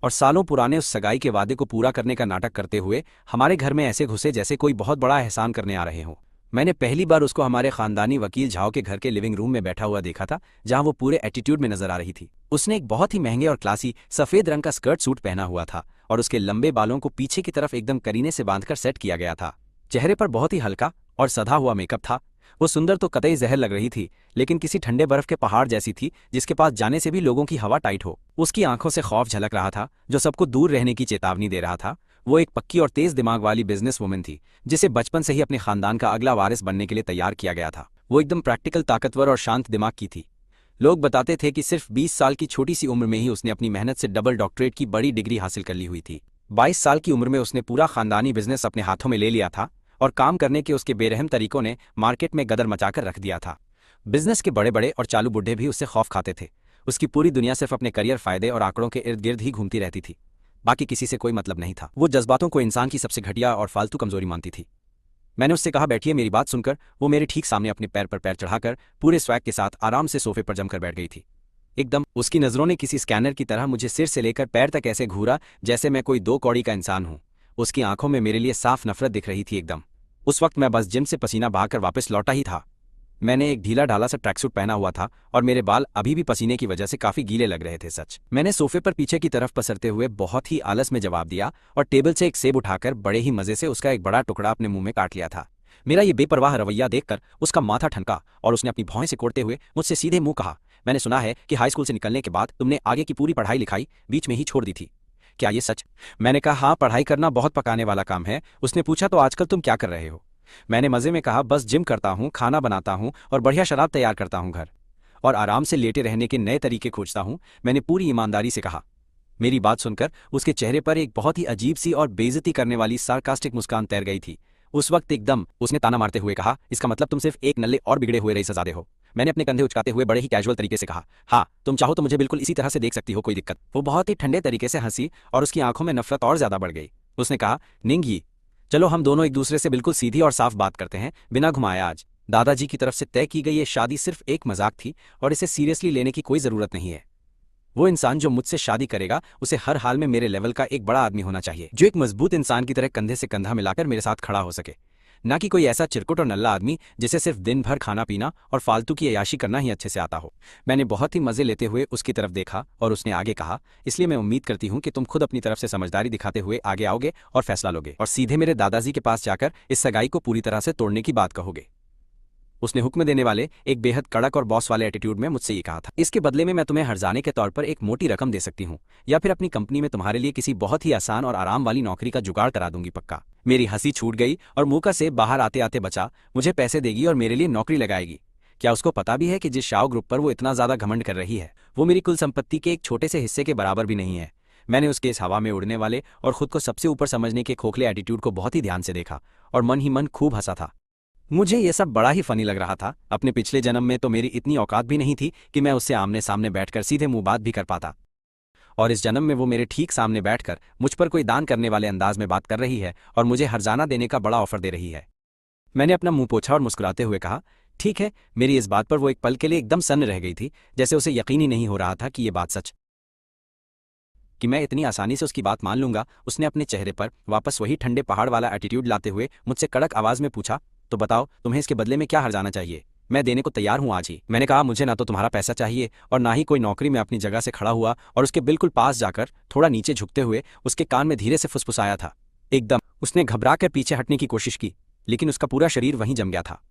और सालों पुराने उस सगाई के वादे को पूरा करने का नाटक करते हुए हमारे घर में ऐसे घुसे जैसे कोई बहुत बड़ा एहसान करने आ रहे हों। मैंने पहली बार उसको हमारे खानदानी वकील झाओ के घर के लिविंग रूम में बैठा हुआ देखा था, जहां वो पूरे एटीट्यूड में नजर आ रही थी। उसने एक बहुत ही महंगे और क्लासी सफेद रंग का स्कर्ट सूट पहना हुआ था और उसके लंबे बालों को पीछे की तरफ एकदम करीने से बांधकर सेट किया गया था। चेहरे पर बहुत ही हल्का और सधा हुआ मेकअप था। वो सुंदर तो कतई जहर लग रही थी, लेकिन किसी ठंडे बर्फ के पहाड़ जैसी थी जिसके पास जाने से भी लोगों की हवा टाइट हो। उसकी आंखों से खौफ झलक रहा था जो सबको दूर रहने की चेतावनी दे रहा था। वो एक पक्की और तेज दिमाग वाली बिजनेस वुमन थी जिसे बचपन से ही अपने खानदान का अगला वारिस बनने के लिए तैयार किया गया था। वो एकदम प्रैक्टिकल, ताकतवर और शांत दिमाग की थी। लोग बताते थे कि सिर्फ 20 साल की छोटी सी उम्र में ही उसने अपनी मेहनत से डबल डॉक्टरेट की बड़ी डिग्री हासिल कर ली हुई थी। 22 साल की उम्र में उसने पूरा खानदानी बिजनेस अपने हाथों में ले लिया था और काम करने के उसके बेरहम तरीकों ने मार्केट में गदर मचाकर रख दिया था। बिजनेस के बड़े बड़े और चालू बुढ़े भी उससे खौफ खाते थे। उसकी पूरी दुनिया सिर्फ अपने करियर, फायदे और आंकड़ों के इर्द गिर्द ही घूमती रहती थी। बाकी किसी से कोई मतलब नहीं था। वो जज्बातों को इंसान की सबसे घटिया और फालतू कमजोरी मानती थी। मैंने उससे कहा, बैठिए। मेरी बात सुनकर वो मेरे ठीक सामने अपने पैर पर पैर चढ़ाकर पूरे स्वैग के साथ आराम से सोफे पर जमकर बैठ गई थी। एकदम उसकी नजरों ने किसी स्कैनर की तरह मुझे सिर से लेकर पैर तक ऐसे घूरा जैसे मैं कोई 2 कौड़ी का इंसान हूं। उसकी आंखों में मेरे लिए साफ नफरत दिख रही थी एकदम। उस वक्त मैं बस जिम से पसीना बहाकर वापस लौटा ही था। मैंने एक ढीला ढाला सा ट्रैकसूट पहना हुआ था और मेरे बाल अभी भी पसीने की वजह से काफी गीले लग रहे थे। सच। मैंने सोफे पर पीछे की तरफ पसरते हुए बहुत ही आलस में जवाब दिया और टेबल से एक सेब उठाकर बड़े ही मजे से उसका एक बड़ा टुकड़ा अपने मुंह में काट लिया था। मेरा ये बेपरवाह रवैया देखकर उसका माथा ठनका और उसने अपनी भौहें से कोड़ते हुए मुझसे सीधे मुंह कहा, मैंने सुना है कि हाई स्कूल से निकलने के बाद तुमने आगे की पूरी पढ़ाई लिखाई बीच में ही छोड़ दी थी, क्या ये सच? मैंने कहा, हाँ, पढ़ाई करना बहुत पकाने वाला काम है। उसने पूछा, तो आजकल तुम क्या कर रहे हो? मैंने मजे में कहा, बस जिम करता हूँ, खाना बनाता हूँ और बढ़िया शराब तैयार करता हूँ घर, और आराम से लेटे रहने के नए तरीके खोजता हूँ। मैंने पूरी ईमानदारी से कहा। मेरी बात सुनकर उसके चेहरे पर एक बहुत ही अजीब सी और बेइज्जती करने वाली सार्कास्टिक मुस्कान तैर गई थी। उस वक्त एकदम उसने ताना मारते हुए कहा, इसका मतलब तुम सिर्फ एक नल्ले और बिगड़े हुए रईस सजादे हो। मैंने अपने कंधे उचकाते हुए बड़े ही कैजुअल तरीके से कहा, हाँ, तुम चाहो तो मुझे बिल्कुल इसी तरह से देख सकती हो, कोई दिक्कत। वो बहुत ही ठंडे तरीके से हंसी और उसकी आंखों में नफरत और ज्यादा बढ़ गई। उसने कहा, निंगी, चलो हम दोनों एक दूसरे से बिल्कुल सीधी और साफ बात करते हैं, बिना घुमाए। आज दादाजी की तरफ से तय की गई ये शादी सिर्फ एक मजाक थी और इसे सीरियसली लेने की कोई जरूरत नहीं है। वो इंसान जो मुझसे शादी करेगा उसे हर हाल में मेरे लेवल का एक बड़ा आदमी होना चाहिए, जो एक मजबूत इंसान की तरह कंधे से कंधा मिलाकर मेरे साथ खड़ा हो सके, ना कि कोई ऐसा चिरकुट और नल्ला आदमी जिसे सिर्फ दिन भर खाना पीना और फालतू की अय्याशी करना ही अच्छे से आता हो। मैंने बहुत ही मजे लेते हुए उसकी तरफ देखा और उसने आगे कहा, इसलिए मैं उम्मीद करती हूँ कि तुम खुद अपनी तरफ से समझदारी दिखाते हुए आगे आओगे और फैसला लोगे और सीधे मेरे दादाजी के पास जाकर इस सगाई को पूरी तरह से तोड़ने की बात कहोगे। उसने हुक्म देने वाले एक बेहद कड़क और बॉस वाले एटीट्यूड में मुझसे ये कहा था, इसके बदले में मैं तुम्हें हर्जाने के तौर पर एक मोटी रकम दे सकती हूँ या फिर अपनी कंपनी में तुम्हारे लिए किसी बहुत ही आसान और आराम वाली नौकरी का जुगाड़ करा दूंगी, पक्का। मेरी हंसी छूट गई और मुंह का सेब बाहर आते आते बचा। मुझे पैसे देगी और मेरे लिए नौकरी लगाएगी। क्या उसको पता भी है कि जिस शाओ ग्रुप पर वो इतना ज्यादा घमंड कर रही है वो मेरी कुल संपत्ति के एक छोटे से हिस्से के बराबर भी नहीं है? मैंने उसके इस हवा में उड़ने वाले और खुद को सबसे ऊपर समझने के खोखले एटीट्यूड को बहुत ही ध्यान से देखा और मन ही मन खूब हंसा था। मुझे ये सब बड़ा ही फनी लग रहा था। अपने पिछले जन्म में तो मेरी इतनी औकात भी नहीं थी कि मैं उससे आमने सामने बैठकर सीधे मुंह बात भी कर पाता, और इस जन्म में वो मेरे ठीक सामने बैठकर मुझ पर कोई दान करने वाले अंदाज में बात कर रही है और मुझे हर्जाना देने का बड़ा ऑफर दे रही है। मैंने अपना मुंह पोंछा और मुस्कुराते हुए कहा, ठीक है। मेरी इस बात पर वो एक पल के लिए एकदम सन्न रह गई थी, जैसे उसे यकीन ही नहीं हो रहा था कि ये बात सच, कि मैं इतनी आसानी से उसकी बात मान लूंगा। उसने अपने चेहरे पर वापस वही ठंडे पहाड़ वाला एटीट्यूड लाते हुए मुझसे कड़क आवाज में पूछा, तो बताओ तुम्हें इसके बदले में क्या हर्जाना चाहिए? मैं देने को तैयार हूं आज ही। मैंने कहा, मुझे ना तो तुम्हारा पैसा चाहिए और ना ही कोई नौकरी। में अपनी जगह से खड़ा हुआ और उसके बिल्कुल पास जाकर थोड़ा नीचे झुकते हुए उसके कान में धीरे से फुसफुसाया था। एकदम उसने घबराकर पीछे हटने की कोशिश की, लेकिन उसका पूरा शरीर वहीं जम गया था।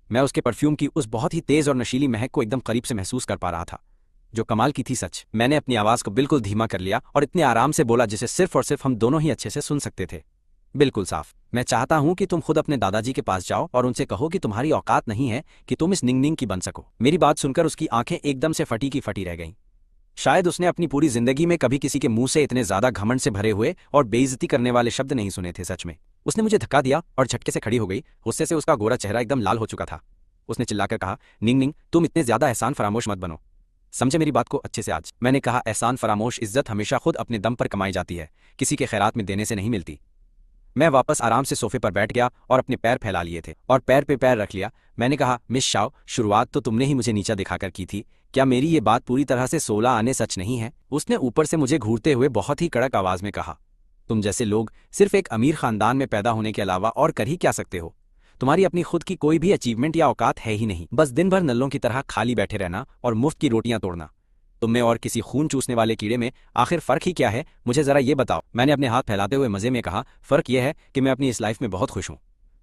मैं उसके परफ्यूम की उस बहुत ही तेज और नशीली महक को एकदम करीब से महसूस कर पा रहा था, जो कमाल की थी सच। मैंने अपनी आवाज को बिल्कुल धीमा कर लिया और इतने आराम से बोला जिसे सिर्फ और सिर्फ हम दोनों ही अच्छे से सुन सकते थे, बिल्कुल साफ। मैं चाहता हूं कि तुम खुद अपने दादाजी के पास जाओ और उनसे कहो कि तुम्हारी औकात नहीं है कि तुम इस निंग की बन सको। मेरी बात सुनकर उसकी आंखें एकदम से फटी की फटी रह गईं। शायद उसने अपनी पूरी जिंदगी में कभी किसी के मुंह से इतने ज्यादा घमंड से भरे हुए और बेइज्जती करने वाले शब्द नहीं सुने थे। सच में उसने मुझे धक्का दिया और झटके से खड़ी हो गई। गुस्से से उसका गोरा चेहरा एकदम लाल हो चुका था। उसने चिल्लाकर कहा, निंग, तुम इतने ज्यादा एहसान फरामोश मत बनो, समझे मेरी बात को अच्छे से आज। मैंने कहा, एहसान फरामोश इज्जत हमेशा खुद अपने दम पर कमाई जाती है, किसी के खैरात में देने से नहीं मिलती। मैं वापस आराम से सोफे पर बैठ गया और अपने पैर फैला लिए थे और पैर पे पैर रख लिया। मैंने कहा, मिस शाओ, शुरुआत तो तुमने ही मुझे नीचा दिखाकर की थी। क्या मेरी ये बात पूरी तरह से 16 आने सच नहीं है? उसने ऊपर से मुझे घूरते हुए बहुत ही कड़क आवाज में कहा। तुम जैसे लोग सिर्फ एक अमीर खानदान में पैदा होने के अलावा और कर ही क्या सकते हो? तुम्हारी अपनी खुद की कोई भी अचीवमेंट या औकात है ही नहीं, बस दिन भर नल्लों की तरह खाली बैठे रहना और मुफ्त की रोटियां तोड़ना। तुम में और किसी खून चूसने वाले कीड़े में आखिर फर्क ही क्या है? मुझे जरा ये बताओ। मैंने अपने हाथ फैलाते हुए मजे में कहा, फर्क यह है कि मैं अपनी इस लाइफ में बहुत खुश हूं।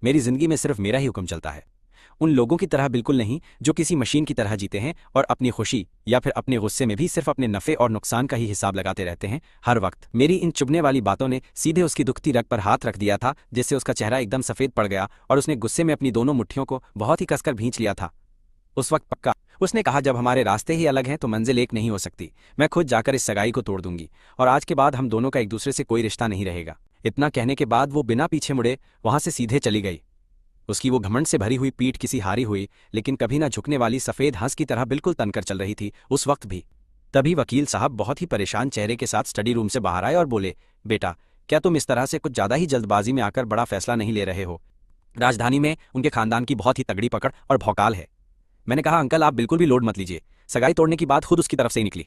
मेरी जिंदगी में सिर्फ मेरा ही हुक्म चलता है, उन लोगों की तरह बिल्कुल नहीं जो किसी मशीन की तरह जीते हैं और अपनी खुशी या फिर अपने गुस्से में भी सिर्फ अपने नफे और नुकसान का ही हिसाब लगाते रहते हैं हर वक्त। मेरी इन चुभने वाली बातों ने सीधे उसकी दुखती रग पर हाथ रख दिया था, जिससे उसका चेहरा एकदम सफेद पड़ गया और उसने गुस्से में अपनी दोनों मुट्ठियों को बहुत ही कसकर भींच लिया था। उस वक्त पक्का उसने कहा, जब हमारे रास्ते ही अलग हैं तो मंजिल एक नहीं हो सकती। मैं खुद जाकर इस सगाई को तोड़ दूंगी और आज के बाद हम दोनों का एक दूसरे से कोई रिश्ता नहीं रहेगा। इतना कहने के बाद वो बिना पीछे मुड़े वहां से सीधे चली गई। उसकी वो घमंड से भरी हुई पीठ किसी हारी हुई लेकिन कभी ना झुकने वाली सफेद हंस की तरह बिल्कुल तनकर चल रही थी उस वक्त भी। तभी वकील साहब बहुत ही परेशान चेहरे के साथ स्टडी रूम से बाहर आए और बोले, बेटा, क्या तुम इस तरह से कुछ ज्यादा ही जल्दबाजी में आकर बड़ा फैसला नहीं ले रहे हो? राजधानी में उनके खानदान की बहुत ही तगड़ी पकड़ और भौकाल है। मैंने कहा, अंकल आप बिल्कुल भी लोड मत लीजिए, सगाई तोड़ने की बात खुद उसकी तरफ से ही निकली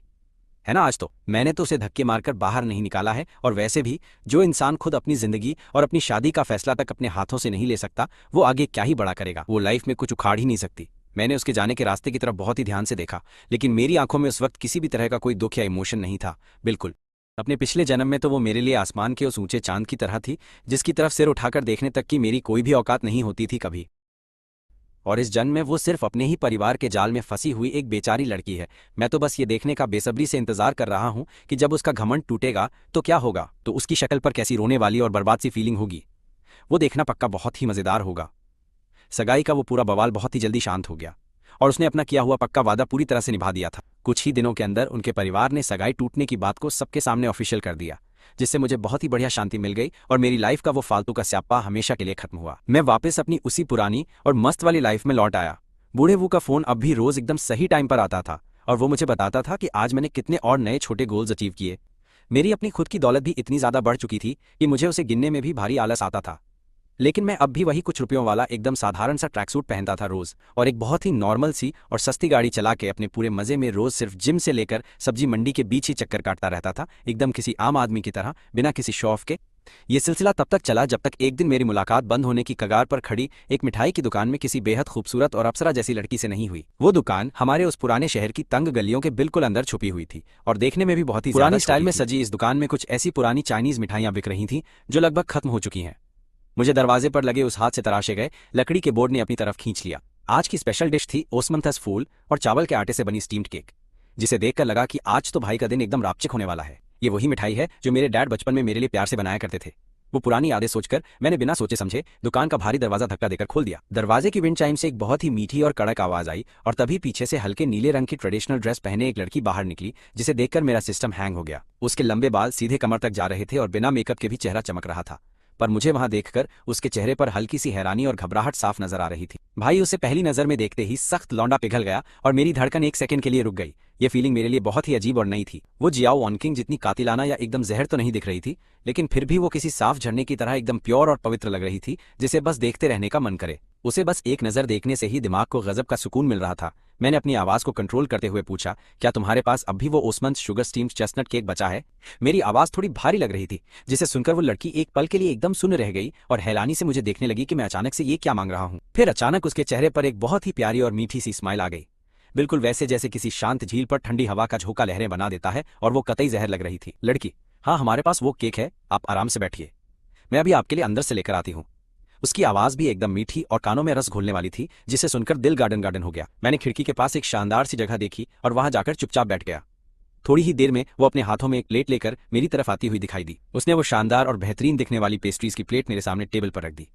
है ना। आज तो मैंने तो उसे धक्के मारकर बाहर नहीं निकाला है, और वैसे भी जो इंसान खुद अपनी जिंदगी और अपनी शादी का फैसला तक अपने हाथों से नहीं ले सकता, वो आगे क्या ही बड़ा करेगा। वो लाइफ में कुछ उखाड़ ही नहीं सकती। मैंने उसके जाने के रास्ते की तरफ बहुत ही ध्यान से देखा, लेकिन मेरी आंखों में उस वक्त किसी भी तरह का कोई दुख या इमोशन नहीं था, बिल्कुल। अपने पिछले जन्म में तो वो मेरे लिए आसमान के उस ऊंचे चांद की तरह थी जिसकी तरफ सिर उठाकर देखने तक की मेरी कोई भी औकात नहीं होती थी कभी। और इस जन्म में वो सिर्फ अपने ही परिवार के जाल में फंसी हुई एक बेचारी लड़की है। मैं तो बस ये देखने का बेसब्री से इंतजार कर रहा हूं कि जब उसका घमंड टूटेगा तो क्या होगा, तो उसकी शक्ल पर कैसी रोने वाली और बर्बाद सी फीलिंग होगी। वो देखना पक्का बहुत ही मजेदार होगा। सगाई का वो पूरा बवाल बहुत ही जल्दी शांत हो गया और उसने अपना किया हुआ पक्का वादा पूरी तरह से निभा दिया था। कुछ ही दिनों के अंदर उनके परिवार ने सगाई टूटने की बात को सबके सामने ऑफिशियल कर दिया, जिससे मुझे बहुत ही बढ़िया शांति मिल गई और मेरी लाइफ का वो फालतू का स्यापा हमेशा के लिए खत्म हुआ। मैं वापस अपनी उसी पुरानी और मस्त वाली लाइफ में लौट आया। बूढ़े वो का फोन अब भी रोज एकदम सही टाइम पर आता था और वो मुझे बताता था कि आज मैंने कितने और नए छोटे गोल्स अचीव किए। मेरी अपनी खुद की दौलत भी इतनी ज्यादा बढ़ चुकी थी कि मुझे उसे गिनने में भी भारी आलस आता था, लेकिन मैं अब भी वही कुछ रुपयों वाला एकदम साधारण सा ट्रैक सूट पहनता था रोज, और एक बहुत ही नॉर्मल सी और सस्ती गाड़ी चला के अपने पूरे मजे में रोज सिर्फ जिम से लेकर सब्जी मंडी के बीच ही चक्कर काटता रहता था, एकदम किसी आम आदमी की तरह, बिना किसी शो ऑफ के। ये सिलसिला तब तक चला जब तक एक दिन मेरी मुलाकात बंद होने की कगार पर खड़ी एक मिठाई की दुकान में किसी बेहद खूबसूरत और अप्सरा जैसी लड़की से नहीं हुई। वो दुकान हमारे उस पुराने शहर की तंग गलियों के बिल्कुल अंदर छुपी हुई थी और देखने में भी बहुत ही पुरानी स्टाइल में सजी इस दुकान में कुछ ऐसी पुरानी चाइनीज मिठाइयां बिक रही थीं जो लगभग खत्म हो चुकी हैं। मुझे दरवाजे पर लगे उस हाथ से तराशे गए लकड़ी के बोर्ड ने अपनी तरफ खींच लिया। आज की स्पेशल डिश थी ओस्मंथस फूल और चावल के आटे से बनी स्टीम्ड केक, जिसे देखकर लगा कि आज तो भाई का दिन एकदम रापचिक होने वाला है। ये वही मिठाई है जो मेरे डैड बचपन में मेरे लिए प्यार से बनाया करते थे। वो पुरानी यादें सोचकर मैंने बिना सोचे समझे दुकान का भारी दरवाजा धक्का देकर खोल दिया। दरवाजे की विंड चाइम से एक बहुत ही मीठी और कड़क आवाज आई और तभी पीछे से हल्के नीले रंग की ट्रेडिशनल ड्रेस पहने एक लड़की बाहर निकली, जिसे देखकर मेरा सिस्टम हैंग हो गया। उसके लंबे बाल सीधे कमर तक जा रहे थे और बिना मेकअप के भी चेहरा चमक रहा था, पर मुझे वहां देखकर उसके चेहरे पर हल्की सी हैरानी और घबराहट साफ नजर आ रही थी। भाई, उसे पहली नजर में देखते ही सख्त लौंडा पिघल गया और मेरी धड़कन एक सेकंड के लिए रुक गई। ये फीलिंग मेरे लिए बहुत ही अजीब और नई थी। वो जियाओ वॉनकिंग जितनी कातिलाना या एकदम जहर तो नहीं दिख रही थी, लेकिन फिर भी वो किसी साफ झरने की तरह एकदम प्योर और पवित्र लग रही थी, जिसे बस देखते रहने का मन करे। उसे बस एक नजर देखने से ही दिमाग को गजब का सुकून मिल रहा था। मैंने अपनी आवाज को कंट्रोल करते हुए पूछा, क्या तुम्हारे पास अब भी वो ओस्मंथ शुगर स्टीम्ड चेस्टनट केक बचा है? मेरी आवाज थोड़ी भारी लग रही थी, जिसे सुनकर वो लड़की एक पल के लिए एकदम सुन्न रह गई और हैरानी से मुझे देखने लगी कि मैं अचानक से ये क्या मांग रहा हूँ। फिर अचानक उसके चेहरे पर एक बहुत ही प्यारी और मीठी सी स्माइल आ गई, बिल्कुल वैसे जैसे किसी शांत झील पर ठंडी हवा का झोंका लहरें बना देता है, और वो कतई जहर लग रही थी। लड़की, हाँ हमारे पास वो केक है, आप आराम से बैठिए, मैं अभी आपके लिए अंदर से लेकर आती हूँ। उसकी आवाज भी एकदम मीठी और कानों में रस घोलने वाली थी, जिसे सुनकर दिल गार्डन गार्डन हो गया। मैंने खिड़की के पास एक शानदार सी जगह देखी और वहां जाकर चुपचाप बैठ गया। थोड़ी ही देर में वो अपने हाथों में एक प्लेट लेकर मेरी तरफ आती हुई दिखाई दी। उसने वो शानदार और बेहतरीन दिखने वाली पेस्ट्रीज की प्लेट मेरे सामने टेबल पर रख दी।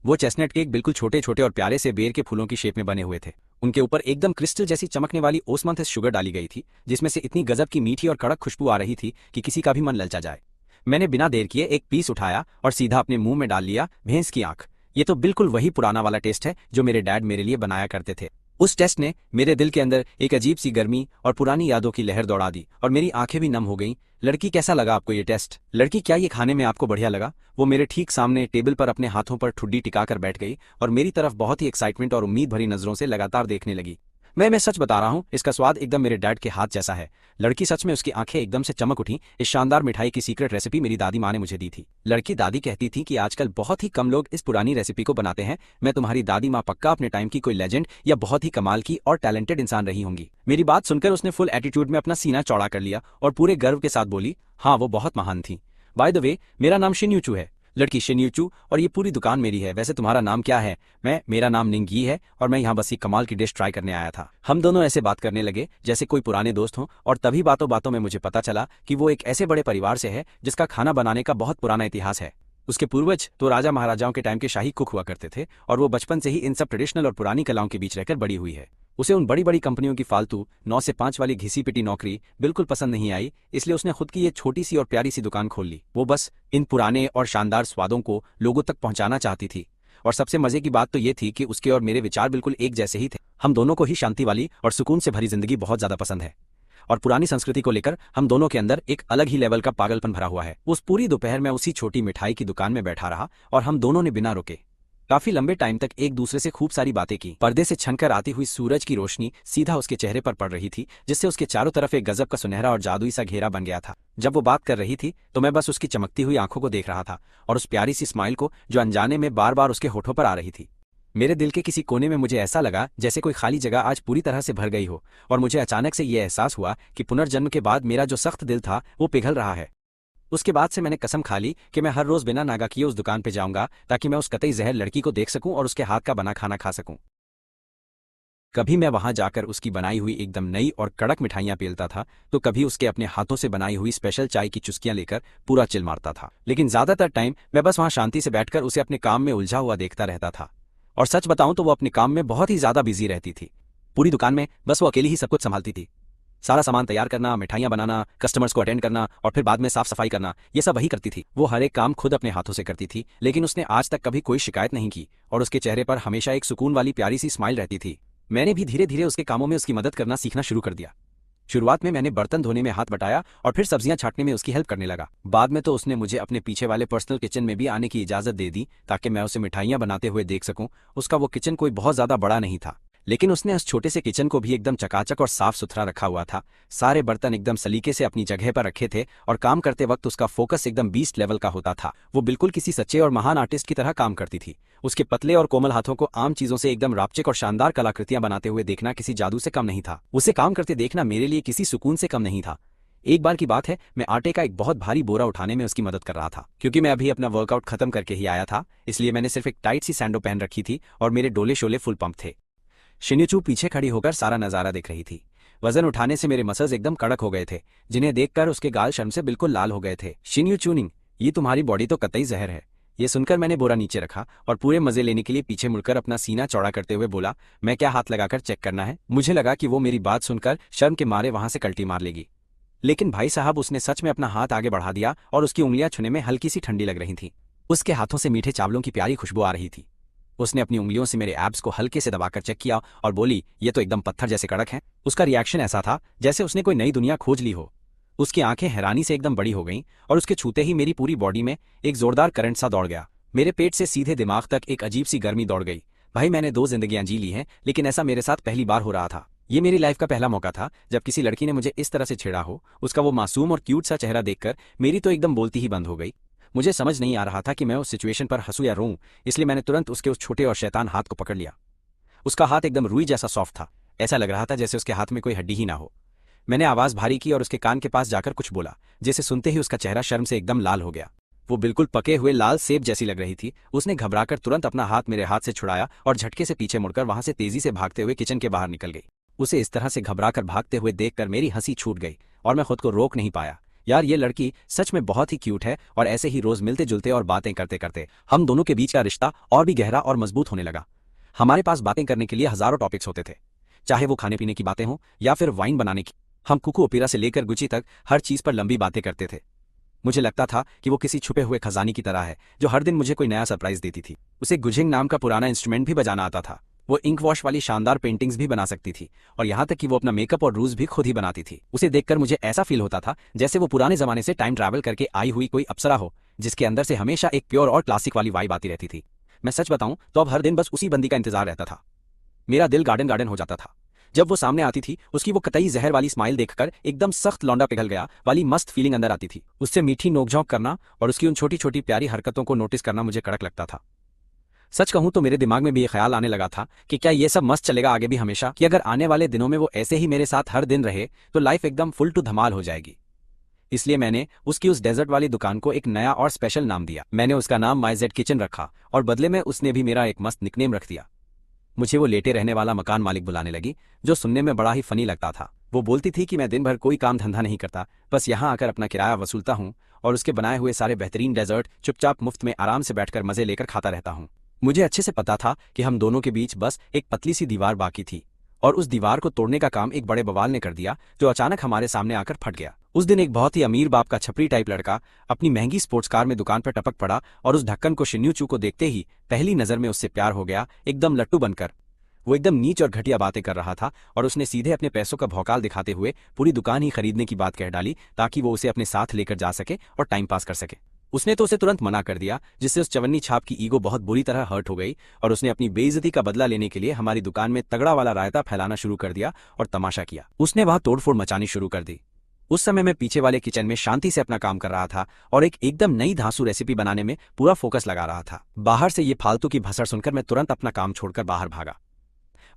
वो चेस्टनट केक बिल्कुल छोटे छोटे और प्यारे से बेर के फूलों की शेप में बने हुए थे। उनके ऊपर एकदम क्रिस्टल जैसी चमकने वाली ओस्मंथस शुगर डाली गई थी, जिसमें से इतनी गजब की मीठी और कड़क खुशबू आ रही थी कि किसी का भी मन ललचा जाए। मैंने बिना देर किए एक पीस उठाया और सीधा अपने मुंह में डाल लिया। भैंस की आंख, ये तो बिल्कुल वही पुराना वाला टेस्ट है जो मेरे डैड मेरे लिए बनाया करते थे। उस टेस्ट ने मेरे दिल के अंदर एक अजीब सी गर्मी और पुरानी यादों की लहर दौड़ा दी और मेरी आंखें भी नम हो गईं। लड़की, कैसा लगा आपको ये टेस्ट? लड़की, क्या ये खाने में आपको बढ़िया लगा? वो मेरे ठीक सामने टेबल पर अपने हाथों पर ठुड्डी टिकाकर बैठ गई और मेरी तरफ बहुत ही एक्साइटमेंट और उम्मीद भरी नजरों से लगातार देखने लगी। मैं सच बता रहा हूँ, इसका स्वाद एकदम मेरे डैड के हाथ जैसा है। लड़की, सच में उसकी आंखें एकदम से चमक उठी। इस शानदार मिठाई की सीक्रेट रेसिपी मेरी दादी माँ ने मुझे दी थी। लड़की, दादी कहती थी कि आजकल बहुत ही कम लोग इस पुरानी रेसिपी को बनाते हैं। मैं तुम्हारी दादी माँ पक्का अपने टाइम की कोई लेजेंड या बहुत ही कमाल की और टैलेंटेड इंसान रही होंगी। मेरी बात सुनकर उसने फुल एटीट्यूड में अपना सीना चौड़ा कर लिया और पूरे गर्व के साथ बोली, हाँ, वो बहुत महान थी। बाय द वे, मेरा नाम शिन्यूचू है। लड़की, शिन्यूचू, और ये पूरी दुकान मेरी है। वैसे तुम्हारा नाम क्या है? मेरा नाम निंगी है और मैं यहाँ बस ये कमाल की डिश ट्राई करने आया था। हम दोनों ऐसे बात करने लगे जैसे कोई पुराने दोस्त हों और तभी बातों बातों में मुझे पता चला कि वो एक ऐसे बड़े परिवार से है जिसका खाना बनाने का बहुत पुराना इतिहास है। उसके पूर्वज तो राजा महाराजाओं के टाइम के शाही कुक हुआ करते थे और वो बचपन से ही इन सब ट्रेडिशनल और पुरानी कलाओं के बीच रहकर बड़ी हुई है। उसे उन बड़ी बड़ी कंपनियों की फालतू 9 से 5 वाली घिसी पिटी नौकरी बिल्कुल पसंद नहीं आई, इसलिए उसने खुद की ये छोटी सी और प्यारी सी दुकान खोल ली। वो बस इन पुराने और शानदार स्वादों को लोगों तक पहुंचाना चाहती थी। और सबसे मजे की बात तो ये थी कि उसके और मेरे विचार बिल्कुल एक जैसे ही थे। हम दोनों को ही शांति वाली और सुकून से भरी जिंदगी बहुत ज्यादा पसंद है और पुरानी संस्कृति को लेकर हम दोनों के अंदर एक अलग ही लेवल का पागलपन भरा हुआ है। उस पूरी दोपहर में उसी छोटी मिठाई की दुकान में बैठा रहा और हम दोनों ने बिना रुके काफी लंबे टाइम तक एक दूसरे से खूब सारी बातें की। पर्दे से छनकर आती हुई सूरज की रोशनी सीधा उसके चेहरे पर पड़ रही थी, जिससे उसके चारों तरफ एक गजब का सुनहरा और जादुई सा घेरा बन गया था। जब वो बात कर रही थी तो मैं बस उसकी चमकती हुई आंखों को देख रहा था और उस प्यारी सी स्माइल को जो अनजाने में बार बार उसके होठों पर आ रही थी। मेरे दिल के किसी कोने में मुझे ऐसा लगा जैसे कोई खाली जगह आज पूरी तरह से भर गई हो और मुझे अचानक से ये एहसास हुआ कि पुनर्जन्म के बाद मेरा जो सख्त दिल था वो पिघल रहा है। उसके बाद से मैंने कसम खा ली कि मैं हर रोज बिना नागा किए उस दुकान पे जाऊंगा ताकि मैं उस कतई जहर लड़की को देख सकूं और उसके हाथ का बना खाना खा सकूं। कभी मैं वहां जाकर उसकी बनाई हुई एकदम नई और कड़क मिठाइयां पेलता था तो कभी उसके अपने हाथों से बनाई हुई स्पेशल चाय की चुस्कियां लेकर पूरा चिल मारता था। लेकिन ज्यादातर टाइम मैं बस वहां शांति से बैठकर उसे अपने काम में उलझा हुआ देखता रहता था। और सच बताऊं तो वो अपने काम में बहुत ही ज्यादा बिजी रहती थी। पूरी दुकान में बस वो अकेली ही सब कुछ संभालती थी। सारा सामान तैयार करना, मिठाइयां बनाना, कस्टमर्स को अटेंड करना और फिर बाद में साफ सफाई करना, ये सब वही करती थी। वो हर एक काम खुद अपने हाथों से करती थी, लेकिन उसने आज तक कभी कोई शिकायत नहीं की और उसके चेहरे पर हमेशा एक सुकून वाली प्यारी सी स्माइल रहती थी। मैंने भी धीरे धीरे उसके कामों में उसकी मदद करना सीखना शुरू कर दिया। शुरुआत में मैंने बर्तन धोने में हाथ बटाया और फिर सब्जियां छांटने में उसकी हेल्प करने लगा। बाद में तो उसने मुझे अपने पीछे वाले पर्सनल किचन में भी आने की इजाजत दे दी ताकि मैं उसे मिठाइयां बनाते हुए देख सकूं। उसका वो किचन कोई बहुत ज्यादा बड़ा नहीं था, लेकिन उसने उस छोटे से किचन को भी एकदम चकाचक और साफ सुथरा रखा हुआ था। सारे बर्तन एकदम सलीके से अपनी जगह पर रखे थे और काम करते वक्त उसका फोकस एकदम बीस्ट लेवल का होता था। वो बिल्कुल किसी सच्चे और महान आर्टिस्ट की तरह काम करती थी। उसके पतले और कोमल हाथों को आम चीजों से एकदम रापचिक और शानदार कलाकृतियां बनाते हुए देखना किसी जादू से कम नहीं था। उसे काम करते देखना मेरे लिए किसी सुकून से कम नहीं था। एक बार की बात है, मैं आटे का एक बहुत भारी बोरा उठाने में उसकी मदद कर रहा था। क्योंकि मैं अभी अपना वर्कआउट खत्म करके ही आया था, इसलिए मैंने सिर्फ एक टाइट सी सैंडो पहन रखी थी और मेरे डोले शोले फुल पंप थे। शिन्यूचू पीछे खड़ी होकर सारा नजारा देख रही थी। वजन उठाने से मेरे मसल्स एकदम कड़क हो गए थे, जिन्हें देखकर उसके गाल शर्म से बिल्कुल लाल हो गए थे। शिन्यूचू निंग, ये तुम्हारी बॉडी तो कतई जहर है। ये सुनकर मैंने बोरा नीचे रखा और पूरे मजे लेने के लिए पीछे मुड़कर अपना सीना चौड़ा करते हुए बोला, मैं क्या हाथ लगाकर चेक करना है? मुझे लगा कि वो मेरी बात सुनकर शर्म के मारे वहां से कल्टी मार लेगी, लेकिन भाई साहब उसने सच में अपना हाथ आगे बढ़ा दिया और उसकी उंगलियां छूने में हल्की सी ठंडी लग रही थीं। उसके हाथों से मीठे चावलों की प्यारी खुशबू आ रही थी। उसने अपनी उंगलियों से मेरे एब्स को हल्के से दबाकर चेक किया और बोली, ये तो एकदम पत्थर जैसे कड़क हैं। उसका रिएक्शन ऐसा था जैसे उसने कोई नई दुनिया खोज ली हो। उसकी आंखें हैरानी से एकदम बड़ी हो गईं और उसके छूते ही मेरी पूरी बॉडी में एक जोरदार करंट सा दौड़ गया। मेरे पेट से सीधे दिमाग तक एक अजीब सी गर्मी दौड़ गई। भाई, मैंने 2 जिंदगियां जी ली हैं, लेकिन ऐसा मेरे साथ पहली बार हो रहा था। ये मेरी लाइफ का पहला मौका था जब किसी लड़की ने मुझे इस तरह से छेड़ा हो। उसका वो मासूम और क्यूट सा चेहरा देखकर मेरी तो एकदम बोलती ही बंद हो गई। मुझे समझ नहीं आ रहा था कि मैं उस सिचुएशन पर हंसूं या रोऊं, इसलिए मैंने तुरंत उसके उस छोटे और शैतान हाथ को पकड़ लिया। उसका हाथ एकदम रुई जैसा सॉफ्ट था, ऐसा लग रहा था जैसे उसके हाथ में कोई हड्डी ही ना हो। मैंने आवाज भारी की और उसके कान के पास जाकर कुछ बोला, जिसे सुनते ही उसका चेहरा शर्म से एकदम लाल हो गया। वो बिल्कुल पके हुए लाल सेब जैसी लग रही थी। उसने घबराकर तुरंत अपना हाथ मेरे हाथ से छुड़ाया और झटके से पीछे मुड़कर वहां से तेजी से भागते हुए किचन के बाहर निकल गई। उसे इस तरह से घबराकर भागते हुए देखकर मेरी हंसी छूट गई और मैं खुद को रोक नहीं पाया। यार, ये लड़की सच में बहुत ही क्यूट है और ऐसे ही रोज मिलते जुलते और बातें करते करते हम दोनों के बीच का रिश्ता और भी गहरा और मजबूत होने लगा। हमारे पास बातें करने के लिए हजारों टॉपिक्स होते थे, चाहे वो खाने पीने की बातें हों या फिर वाइन बनाने की। हम कुकू ओपेरा से लेकर गुची तक हर चीज पर लंबी बातें करते थे। मुझे लगता था कि वो किसी छुपे हुए खजाने की तरह है जो हर दिन मुझे कोई नया सरप्राइज देती थी। उसे गुझिंग नाम का पुराना इंस्ट्रूमेंट भी बजाना आता था। वो इंक वॉश वाली शानदार पेंटिंग्स भी बना सकती थी और यहाँ तक कि वो अपना मेकअप और रूज भी खुद ही बनाती थी। उसे देखकर मुझे ऐसा फील होता था जैसे वो पुराने जमाने से टाइम ट्रैवल करके आई हुई कोई अप्सरा हो, जिसके अंदर से हमेशा एक प्योर और क्लासिक वाली वाइब आती रहती थी। मैं सच बताऊं तो अब हर दिन बस उसी बंदी का इंतजार रहता था। मेरा दिल गार्डन गार्डन हो जाता था जब वो सामने आती थी। उसकी वो कतई जहर वाली स्माइल देखकर एकदम सख्त लौंडा पिघल गया वाली मस्त फीलिंग अंदर आती थी। उससे मीठी नोकझोंक करना और उसकी उन छोटी छोटी प्यारी हरकतों को नोटिस करना मुझे कड़क लगता था। सच कहूं तो मेरे दिमाग में भी ये ख्याल आने लगा था कि क्या ये सब मस्त चलेगा आगे भी हमेशा, कि अगर आने वाले दिनों में वो ऐसे ही मेरे साथ हर दिन रहे तो लाइफ एकदम फुल टू धमाल हो जाएगी। इसलिए मैंने उसकी उस डेजर्ट वाली दुकान को एक नया और स्पेशल नाम दिया। मैंने उसका नाम माई जेड किचन रखा और बदले में उसने भी मेरा एक मस्त निकनेम रख दिया। मुझे वो लेटे रहने वाला मकान मालिक बुलाने लगी, जो सुनने में बड़ा ही फनी लगता था। वो बोलती थी कि मैं दिन भर कोई काम धंधा नहीं करता, बस यहाँ आकर अपना किराया वसूलता हूँ और उसके बनाए हुए सारे बेहतरीन डेजर्ट चुपचाप मुफ्त में आराम से बैठकर मजे लेकर खाता रहता हूँ। मुझे अच्छे से पता था कि हम दोनों के बीच बस एक पतली सी दीवार बाकी थी और उस दीवार को तोड़ने का काम एक बड़े बवाल ने कर दिया, जो अचानक हमारे सामने आकर फट गया। उस दिन एक बहुत ही अमीर बाप का छपरी टाइप लड़का अपनी महंगी स्पोर्ट्स कार में दुकान पर टपक पड़ा और उस ढक्कन को शिन्यू चू को देखते ही पहली नजर में उससे प्यार हो गया, एकदम लट्टू बनकर। वो एकदम नीच और घटिया बातें कर रहा था और उसने सीधे अपने पैसों का भौकाल दिखाते हुए पूरी दुकान ही खरीदने की बात कह डाली ताकि वो उसे अपने साथ लेकर जा सके और टाइम पास कर सके। उसने तो उसे तुरंत मना कर दिया, जिससे उस चवन्नी छाप की ईगो बहुत बुरी तरह हर्ट हो गई और उसने अपनी बेइज्जती का बदला लेने के लिए हमारी दुकान में तगड़ा वाला रायता फैलाना शुरू कर दिया और तमाशा किया। उसने वहां तोड़फोड़ मचानी शुरू कर दी। उस समय मैं पीछे वाले किचन में शांति से अपना काम कर रहा था और एक एकदम नई धांसू रेसिपी बनाने में पूरा फोकस लगा रहा था। बाहर से ये फालतू की भसड़ सुनकर मैं तुरंत अपना काम छोड़कर बाहर भागा।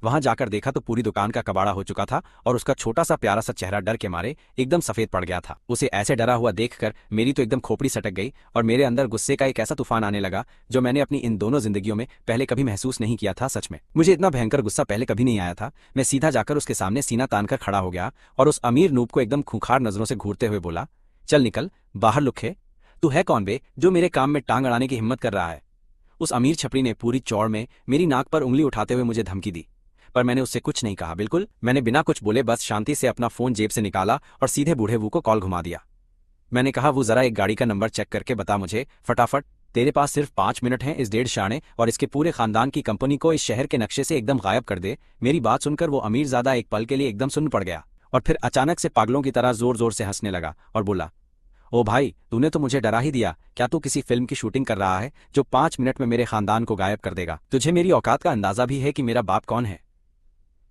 वहां जाकर देखा तो पूरी दुकान का कबाड़ा हो चुका था और उसका छोटा सा प्यारा सा चेहरा डर के मारे एकदम सफेद पड़ गया था। उसे ऐसे डरा हुआ देखकर मेरी तो एकदम खोपड़ी सटक गई और मेरे अंदर गुस्से का एक ऐसा तूफान आने लगा जो मैंने अपनी इन दोनों जिंदगियों में पहले कभी महसूस नहीं किया था। सच में मुझे इतना भयंकर गुस्सा पहले कभी नहीं आया था। मैं सीधा जाकर उसके सामने सीना तानकर खड़ा हो गया और उस अमीर नूब को एकदम खूंखार नजरों से घूरते हुए बोला, चल निकल बाहर लुखे, तू है कौन बे जो मेरे काम में टांग अड़ाने की हिम्मत कर रहा है। उस अमीर छपरी ने पूरी चौड़ में मेरी नाक पर उंगली उठाते हुए मुझे धमकी दी, पर मैंने उससे कुछ नहीं कहा। बिल्कुल मैंने बिना कुछ बोले बस शांति से अपना फोन जेब से निकाला और सीधे बूढ़े वू को कॉल घुमा दिया। मैंने कहा, वो जरा एक गाड़ी का नंबर चेक करके बता मुझे फटाफट। तेरे पास सिर्फ 5 मिनट हैं इस 1.5 शाणे और इसके पूरे खानदान की कंपनी को इस शहर के नक्शे से एकदम गायब कर दे। मेरी बात सुनकर वो अमीरजादा एक पल के लिए एकदम सुन्न पड़ गया और फिर अचानक से पागलों की तरह जोर जोर से हंसने लगा और बोला, ओ भाई तूने तो मुझे डरा ही दिया। क्या तू किसी फिल्म की शूटिंग कर रहा है जो 5 मिनट में मेरे खानदान को गायब कर देगा? तुझे मेरी औकात का अंदाजा भी है कि मेरा बाप कौन है?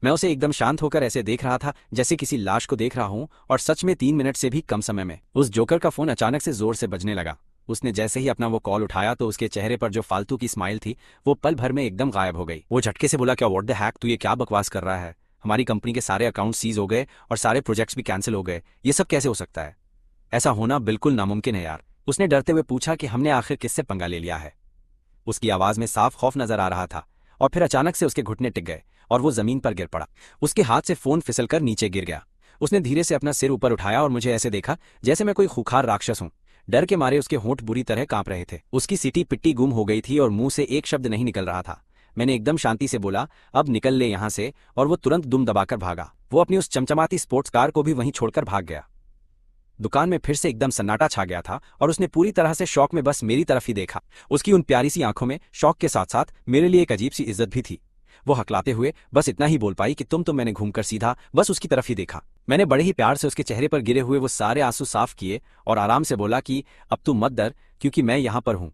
मैं उसे एकदम शांत होकर ऐसे देख रहा था जैसे किसी लाश को देख रहा हूं और सच में 3 मिनट से भी कम समय में उस जोकर का फोन अचानक से जोर से बजने लगा। उसने जैसे ही अपना वो कॉल उठाया तो उसके चेहरे पर जो फालतू की स्माइल थी वो पल भर में एकदम गायब हो गई। वो झटके से बोला, क्या व्हाट द हैक, तू ये क्या बकवास कर रहा है? हमारी कंपनी के सारे अकाउंट सीज हो गए और सारे प्रोजेक्ट्स भी कैंसिल हो गए। ये सब कैसे हो सकता है? ऐसा होना बिल्कुल नामुमकिन है यार। उसने डरते हुए पूछा कि हमने आखिर किससे पंगा ले लिया है। उसकी आवाज में साफ खौफ नजर आ रहा था और फिर अचानक से उसके घुटने टिक गए और वो जमीन पर गिर पड़ा। उसके हाथ से फोन फिसलकर नीचे गिर गया। उसने धीरे से अपना सिर ऊपर उठाया और मुझे ऐसे देखा जैसे मैं कोई खूंखार राक्षस हूं। डर के मारे उसके होंठ बुरी तरह कांप रहे थे। उसकी सीटी पिट्टी गुम हो गई थी और मुंह से एक शब्द नहीं निकल रहा था। मैंने एकदम शांति से बोला, अब निकल ले यहां से, और वो तुरंत दुम दबाकर भागा। वो अपनी उस चमचमाती स्पोर्ट्स कार को भी वहीं छोड़कर भाग गया। दुकान में फिर से एकदम सन्नाटा छा गया था और उसने पूरी तरह से शौक में बस मेरी तरफ ही देखा। उसकी उन प्यारी सी आंखों में शौक के साथ साथ मेरे लिए एक अजीब सी इज्जत भी थी। वो हकलाते हुए बस इतना ही बोल पाई कि तुम तो। मैंने घूमकर सीधा बस उसकी तरफ ही देखा। मैंने बड़े ही प्यार से उसके चेहरे पर गिरे हुए वो सारे आंसू साफ किए और आराम से बोला कि अब तू मत डर, क्योंकि मैं यहाँ पर हूँ।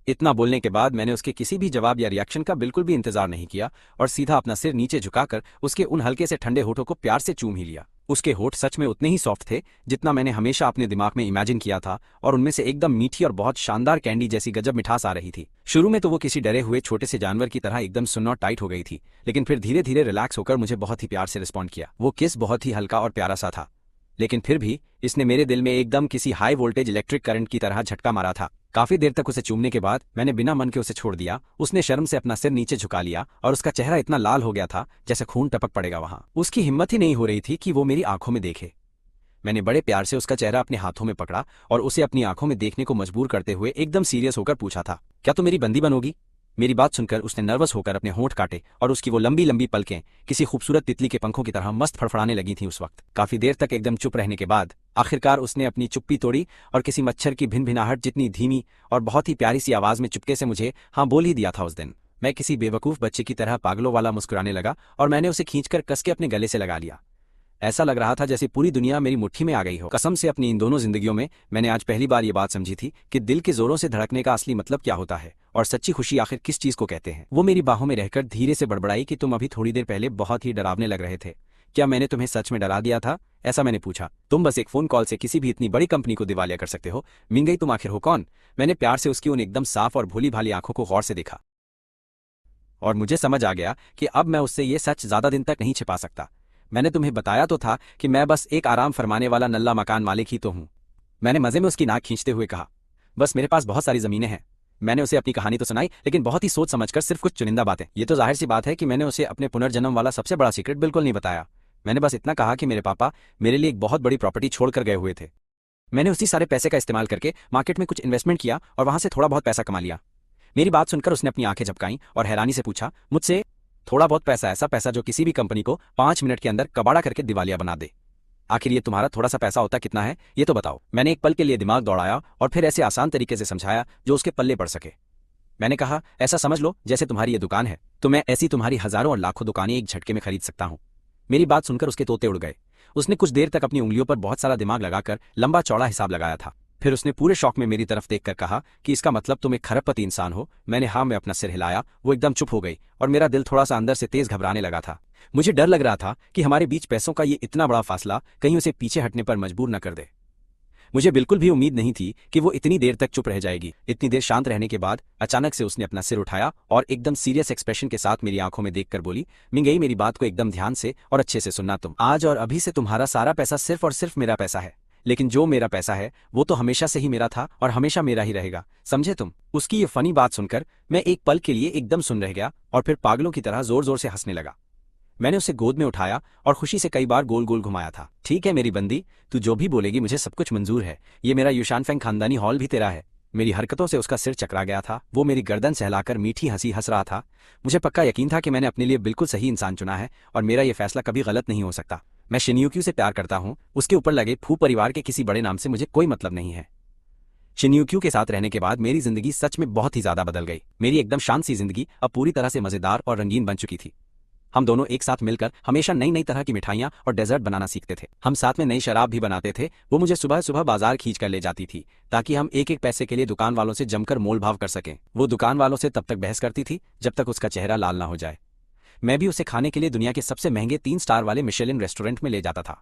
इतना बोलने के बाद मैंने उसके किसी भी जवाब या रिएक्शन का बिल्कुल भी इंतजार नहीं किया और सीधा अपना सिर नीचे झुकाकर उसके उन हल्के से ठंडे होठों को प्यार से चूम ही लिया। उसके होठ सच में उतने ही सॉफ्ट थे जितना मैंने हमेशा अपने दिमाग में इमेजिन किया था और उनमें से एकदम मीठी और बहुत शानदार कैंडी जैसी गजब मिठास आ रही थी। शुरू में तो वो किसी डरे हुए छोटे से जानवर की तरह एकदम सुन्न और टाइट हो गई थी, लेकिन फिर धीरे धीरे रिलैक्स होकर मुझे बहुत ही प्यार से रिस्पॉन्ड किया। वो किस बहुत ही हल्का और प्यारा सा था, लेकिन फिर भी इसने मेरे दिल में एकदम किसी हाई वोल्टेज इलेक्ट्रिक करंट की तरह झटका मारा था। काफी देर तक उसे चूमने के बाद मैंने बिना मन के उसे छोड़ दिया। उसने शर्म से अपना सिर नीचे झुका लिया और उसका चेहरा इतना लाल हो गया था जैसे खून टपक पड़ेगा वहां। उसकी हिम्मत ही नहीं हो रही थी कि वो मेरी आंखों में देखे। मैंने बड़े प्यार से उसका चेहरा अपने हाथों में पकड़ा और उसे अपनी आंखों में देखने को मजबूर करते हुए एकदम सीरियस होकर पूछा था, क्या तू मेरी बंदी बनोगी? मेरी बात सुनकर उसने नर्वस होकर अपने होंठ काटे और उसकी वो लंबी लंबी पलकें किसी खूबसूरत तितली के पंखों की तरह मस्त फड़फड़ाने लगी थीं। उस वक्त काफी देर तक एकदम चुप रहने के बाद आखिरकार उसने अपनी चुप्पी तोड़ी और किसी मच्छर की भिनभिनाहट जितनी धीमी और बहुत ही प्यारी सी आवाज में चुपके से मुझे हाँ बोल ही दिया था। उस दिन मैं किसी बेवकूफ़ बच्चे की तरह पागलों वाला मुस्कुराने लगा और मैंने उसे खींचकर कस के अपने गले से लगा लिया। ऐसा लग रहा था जैसे पूरी दुनिया मेरी मुट्ठी में आ गई हो। कसम से अपनी इन दोनों जिंदगियों में मैंने आज पहली बार ये बात समझी थी कि दिल के जोरों से धड़कने का असली मतलब क्या होता है और सच्ची खुशी आखिर किस चीज को कहते हैं। वो मेरी बाहों में रहकर धीरे से बड़बड़ाई कि तुम अभी थोड़ी देर पहले बहुत ही डरावने लग रहे थे। क्या मैंने तुम्हें सच में डरा दिया था? ऐसा मैंने पूछा। तुम बस एक फोन कॉल से किसी भी इतनी बड़ी कंपनी को दिवालिया कर सकते हो। मिंगई, तुम आखिर हो कौन? मैंने प्यार से उसकी उन एकदम साफ और भोली भाली आंखों को गौर से देखा और मुझे समझ आ गया कि अब मैं उससे ये सच ज्यादा दिन तक नहीं छिपा सकता। मैंने तुम्हें बताया तो था कि मैं बस एक आराम फरमाने वाला नल्ला मकान मालिक ही तो हूं। मैंने मजे में उसकी नाक खींचते हुए कहा। बस मेरे पास बहुत सारी जमीनें हैं। मैंने उसे अपनी कहानी तो सुनाई, लेकिन बहुत ही सोच समझकर, सिर्फ कुछ चुनिंदा बातें। ये तो जाहिर सी बात है कि मैंने उसे अपने पुनर्जन्म वाला सबसे बड़ा सीक्रेट बिल्कुल नहीं बताया। मैंने बस इतना कहा कि मेरे पापा मेरे लिए एक बहुत बड़ी प्रॉपर्टी छोड़कर गए हुए थे। मैंने उसी सारे पैसे का इस्तेमाल करके मार्केट में कुछ इन्वेस्टमेंट किया और वहां से थोड़ा बहुत पैसा कमा लिया। मेरी बात सुनकर उसने अपनी आंखें झपकाईं और हैरानी से पूछा, मुझसे? थोड़ा बहुत पैसा? ऐसा पैसा जो किसी भी कंपनी को 5 मिनट के अंदर कबाड़ा करके दिवालिया बना दे। आखिर ये तुम्हारा थोड़ा सा पैसा होता कितना है, ये तो बताओ। मैंने एक पल के लिए दिमाग दौड़ाया और फिर ऐसे आसान तरीके से समझाया जो उसके पल्ले पड़ सके। मैंने कहा, ऐसा समझ लो जैसे तुम्हारी ये दुकान है तो मैं ऐसी तुम्हारी हजारों और लाखों दुकानें एक झटके में खरीद सकता हूं। मेरी बात सुनकर उसके तोते उड़ गए। उसने कुछ देर तक अपनी उंगलियों पर बहुत सारा दिमाग लगाकर लंबा चौड़ा हिसाब लगाया था। फिर उसने पूरे शौक में मेरी तरफ देखकर कहा कि इसका मतलब तुम एक खरबपति इंसान हो। मैंने हाँ में अपना सिर हिलाया। वो एकदम चुप हो गई और मेरा दिल थोड़ा सा अंदर से तेज घबराने लगा था। मुझे डर लग रहा था कि हमारे बीच पैसों का ये इतना बड़ा फासला कहीं उसे पीछे हटने पर मजबूर न कर दे। मुझे बिल्कुल भी उम्मीद नहीं थी कि वो इतनी देर तक चुप रह जाएगी। इतनी देर शांत रहने के बाद अचानक से उसने अपना सिर उठाया और एकदम सीरियस एक्सप्रेशन के साथ मेरी आंखों में देखकर बोली, मिंगई, मेरी बात को एकदम ध्यान से और अच्छे से सुनना। तुम आज और अभी से तुम्हारा सारा पैसा सिर्फ और सिर्फ मेरा पैसा है, लेकिन जो मेरा पैसा है वो तो हमेशा से ही मेरा था और हमेशा मेरा ही रहेगा, समझे तुम? उसकी ये फनी बात सुनकर मैं एक पल के लिए एकदम सुन रह गया और फिर पागलों की तरह जोर जोर से हंसने लगा। मैंने उसे गोद में उठाया और खुशी से कई बार गोल गोल घुमाया था। ठीक है मेरी बंदी, तू जो भी बोलेगी मुझे सब कुछ मंजूर है। ये मेरा युशानफेंग खानदानी हॉल भी तेरा है। मेरी हरकतों से उसका सिर चकरा गया था। वो मेरी गर्दन सहलाकर मीठी हंसी हंस रहा था। मुझे पक्का यकीन था कि मैंने अपने लिए बिल्कुल सही इंसान चुना है और मेरा यह फैसला कभी गलत नहीं हो सकता। मैं शिन्यूक्यू से प्यार करता हूँ। उसके ऊपर लगे फू परिवार के किसी बड़े नाम से मुझे कोई मतलब नहीं है। शिन्यूक्यू के साथ रहने के बाद मेरी जिंदगी सच में बहुत ही ज्यादा बदल गई। मेरी एकदम शांत सी जिंदगी अब पूरी तरह से मजेदार और रंगीन बन चुकी थी। हम दोनों एक साथ मिलकर हमेशा नई नई तरह की मिठाइयाँ और डेजर्ट बनाना सीखते थे। हम साथ में नई शराब भी बनाते थे। वो मुझे सुबह सुबह बाजार खींच कर ले जाती थी ताकि हम एक एक पैसे के लिए दुकान वालों से जमकर मोल भाव कर सकें। वो दुकान वालों से तब तक बहस करती थी जब तक उसका चेहरा लाल ना हो जाए। मैं भी उसे खाने के लिए दुनिया के सबसे महंगे 3 स्टार वाले मिशेलिन रेस्टोरेंट में ले जाता था।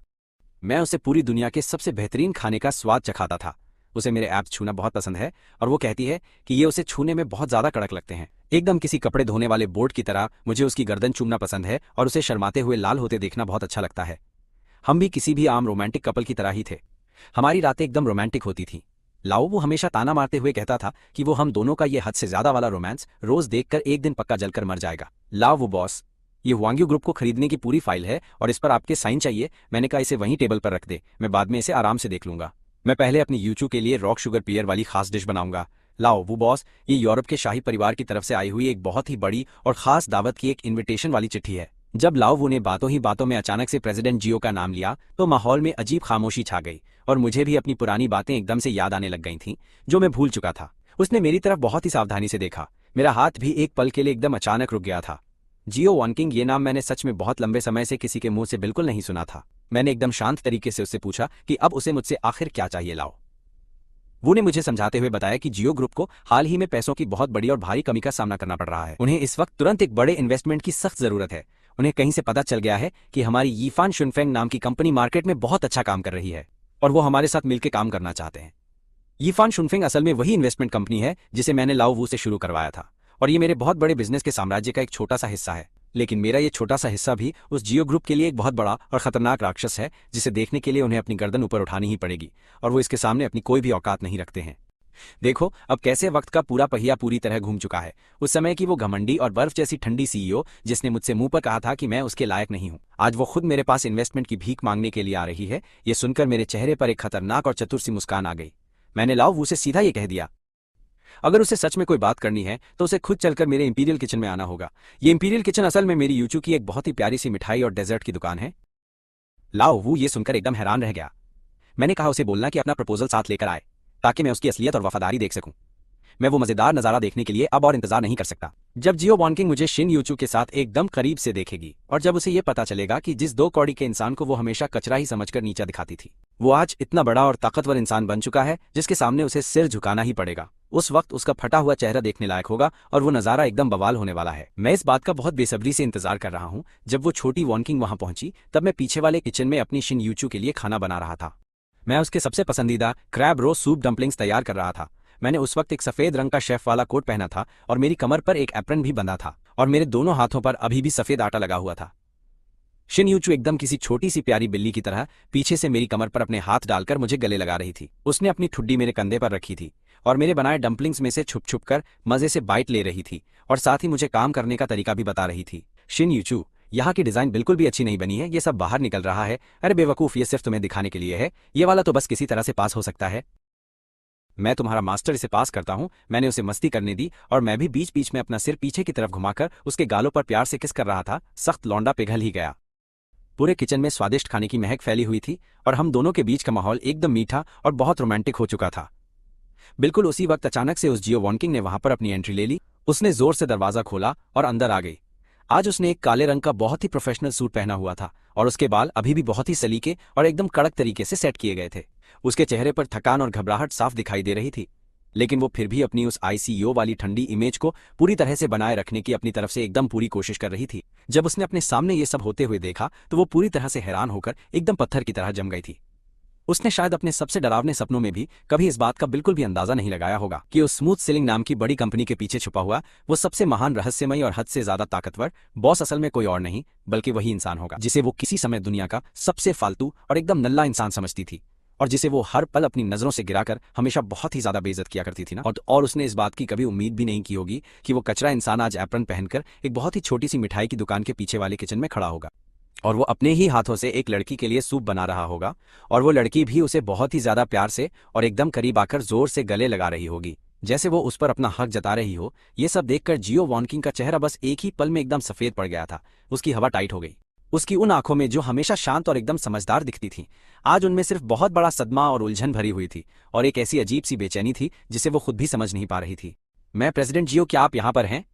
मैं उसे पूरी दुनिया के सबसे बेहतरीन खाने का स्वाद चखाता था। उसे मेरे ऐप्स छूना बहुत पसंद है और वो कहती है कि ये उसे छूने में बहुत ज्यादा कड़क लगते हैं, एकदम किसी कपड़े धोने वाले बोर्ड की तरह। मुझे उसकी गर्दन चूमना पसंद है और उसे शर्माते हुए लाल होते देखना बहुत अच्छा लगता है। हम भी किसी भी आम रोमांटिक कपल की तरह ही थे। हमारी रातें एकदम रोमांटिक होती थीं। लाओ वो हमेशा ताना मारते हुए कहता था कि वो हम दोनों का ये हद से ज्यादा वाला रोमांस रोज देखकर एक दिन पक्का जलकर मर जाएगा। लाओ वो बॉस, ये हुआंग्यू ग्रुप को खरीदने की पूरी फाइल है और इस पर आपके साइन चाहिए। मैंने कहा इसे वहीं टेबल पर रख दे, मैं बाद में इसे आराम से देख लूंगा। मैं पहले अपनी यूचू के लिए रॉक शुगर पियर वाली खास डिश बनाऊंगा। लाओ वो बॉस, ये यूरोप के शाही परिवार की तरफ से आई हुई एक बहुत ही बड़ी और खास दावत की एक इनविटेशन वाली चिट्ठी है। जब लाओ वो ने बातों ही बातों में अचानक से प्रेसिडेंट जियो का नाम लिया तो माहौल में अजीब खामोशी छा गई और मुझे भी अपनी पुरानी बातें एकदम से याद आने लग गई थीं जो मैं भूल चुका था। उसने मेरी तरफ बहुत ही सावधानी से देखा। मेरा हाथ भी एक पल के लिए एकदम अचानक रुक गया था। जियो वॉनकिंग, ये नाम मैंने सच में बहुत लंबे समय से किसी के मुंह से बिल्कुल नहीं सुना था। मैंने एकदम शांत तरीके से उससे पूछा कि अब उसे मुझसे आखिर क्या चाहिए। लाओ वो ने मुझे समझाते हुए बताया कि जियो ग्रुप को हाल ही में पैसों की बहुत बड़ी और भारी कमी का सामना करना पड़ रहा है। उन्हें इस वक्त तुरंत एक बड़े इन्वेस्टमेंट की सख्त जरूरत है। उन्हें कहीं से पता चल गया है कि हमारी यीफान शुनफेंग नाम की कंपनी मार्केट में बहुत अच्छा काम कर रही है और वो हमारे साथ मिलकर काम करना चाहते हैं। यीफान शुनफेंग असल में वही इन्वेस्टमेंट कंपनी है जिसे मैंने लाओ वू से शुरू करवाया था और ये मेरे बहुत बड़े बिजनेस के साम्राज्य का एक छोटा सा हिस्सा है। लेकिन मेरा ये छोटा सा हिस्सा भी उस जियो ग्रुप के लिए एक बहुत बड़ा और खतरनाक राक्षस है जिसे देखने के लिए उन्हें अपनी गर्दन ऊपर उठानी ही पड़ेगी और वो इसके सामने अपनी कोई भी औकात नहीं रखते हैं। देखो अब कैसे वक्त का पूरा पहिया पूरी तरह घूम चुका है। उस समय की वो घमंडी और बर्फ जैसी ठंडी सीईओ जिसने मुझसे मुंह पर कहा था कि मैं उसके लायक नहीं हूं, आज वो खुद मेरे पास इन्वेस्टमेंट की भीख मांगने के लिए आ रही है। ये सुनकर मेरे चेहरे पर एक खतरनाक और चतुर सी मुस्कान आ गई। मैंने लाओ वू से सीधा ये कह दिया, अगर उसे सच में कोई बात करनी है तो उसे खुद चलकर मेरे इंपीरियल किचन में आना होगा। ये इंपीरियल किचन असल में मेरी यूचू की एक बहुत ही प्यारी सी मिठाई और डेजर्ट की दुकान है। लाओ वू ये सुनकर एकदम हैरान रह गया। मैंने कहा उसे बोलना कि अपना प्रपोजल साथ लेकर आए ताकि मैं उसकी असलियत और वफादारी देख सकूं। मैं वो मजेदार नजारा देखने के लिए अब और इंतजार नहीं कर सकता। जब जियो वॉन्किंग मुझे शिन यूचू के साथ एकदम करीब से देखेगी और जब उसे ये पता चलेगा कि जिस 2 कौड़ी के इंसान को वो हमेशा कचरा ही समझकर नीचा दिखाती थी, वो आज इतना बड़ा और ताकतवर इंसान बन चुका है जिसके सामने उसे सिर झुकाना ही पड़ेगा, उस वक्त उसका फटा हुआ चेहरा देखने लायक होगा और वो नजारा एकदम बवाल होने वाला है। मैं इस बात का बहुत बेसब्री से इंतजार कर रहा हूँ। जब वो छोटी वॉन्किंग वहां पहुंची तब मैं पीछे वाले किचन में अपनी शिन यूचू के लिए खाना बना रहा था। मैं उसके सबसे पसंदीदा क्रैब रोस्ट सूप डम्पलिंग्स तैयार कर रहा था। मैंने उस वक्त एक सफेद रंग का शेफ वाला कोट पहना था और मेरी कमर पर एक एप्रन भी बंधा था और मेरे दोनों हाथों पर अभी भी सफेद आटा लगा हुआ था। शिन यूचू एकदम किसी छोटी सी प्यारी बिल्ली की तरह पीछे से मेरी कमर पर अपने हाथ डालकर मुझे गले लगा रही थी। उसने अपनी ठुड्डी मेरे कंधे पर रखी थी और मेरे बनाए डम्पलिंग्स में से छुप छुप कर मजे से बाइट ले रही थी और साथ ही मुझे काम करने का तरीका भी बता रही थी। शिन यूचू, यहाँ की डिजाइन बिल्कुल भी अच्छी नहीं बनी है, ये सब बाहर निकल रहा है। अरे बेवकूफ, ये सिर्फ तुम्हें दिखाने के लिए है, ये वाला तो बस किसी तरह से पास हो सकता है। मैं तुम्हारा मास्टर इसे पास करता हूँ। मैंने उसे मस्ती करने दी और मैं भी बीच बीच में अपना सिर पीछे की तरफ घुमाकर उसके गालों पर प्यार से किस कर रहा था। सख्त लौंडा पिघल ही गया। पूरे किचन में स्वादिष्ट खाने की महक फैली हुई थी और हम दोनों के बीच का माहौल एकदम मीठा और बहुत रोमांटिक हो चुका था। बिल्कुल उसी वक्त अचानक से उस जियो वॉन्किंग ने वहां पर अपनी एंट्री ले ली। उसने जोर से दरवाजा खोला और अंदर आ गई। आज उसने एक काले रंग का बहुत ही प्रोफेशनल सूट पहना हुआ था और उसके बाल अभी भी बहुत ही सलीके और एकदम कड़क तरीके से सेट किए गए थे। उसके चेहरे पर थकान और घबराहट साफ दिखाई दे रही थी, लेकिन वो फिर भी अपनी उस आईसीयू वाली ठंडी इमेज को पूरी तरह से बनाए रखने की अपनी तरफ से एकदम पूरी कोशिश कर रही थी। जब उसने अपने सामने ये सब होते हुए देखा तो वो पूरी तरह से हैरान होकर एकदम पत्थर की तरह जम गई थी। उसने शायद अपने सबसे डरावने सपनों में भी कभी इस बात का बिल्कुल भी अंदाजा नहीं लगाया होगा कि उस स्मूथ सेलिंग नाम की बड़ी कंपनी के पीछे छुपा हुआ वो सबसे महान, रहस्यमयी और हद से ज्यादा ताकतवर बॉस असल में कोई और नहीं बल्कि वही इंसान होगा जिसे वो किसी समय दुनिया का सबसे फालतू और एकदम नल्ला इंसान समझती थी और जिसे वो हर पल अपनी नजरों से गिराकर हमेशा बहुत ही ज्यादा बेइज्जत किया करती थी ना। और उसने इस बात की कभी उम्मीद भी नहीं की होगी कि वो कचरा इंसान आज एप्रन पहनकर एक बहुत ही छोटी सी मिठाई की दुकान के पीछे वाले किचन में खड़ा होगा और वो अपने ही हाथों से एक लड़की के लिए सूप बना रहा होगा और वो लड़की भी उसे बहुत ही ज्यादा प्यार से और एकदम करीब आकर जोर से गले लगा रही होगी, जैसे वो उस पर अपना हक जता रही हो। ये सब देखकर जियो वॉन्किंग का चेहरा बस एक ही पल में एकदम सफेद पड़ गया था। उसकी हवा टाइट हो गई। उसकी उन आंखों में जो हमेशा शांत और एकदम समझदार दिखती थीं, आज उनमें सिर्फ बहुत बड़ा सदमा और उलझन भरी हुई थी और एक ऐसी अजीब सी बेचैनी थी जिसे वो खुद भी समझ नहीं पा रही थी। मैं प्रेसिडेंट जियो, क्या आप यहाँ पर हैं?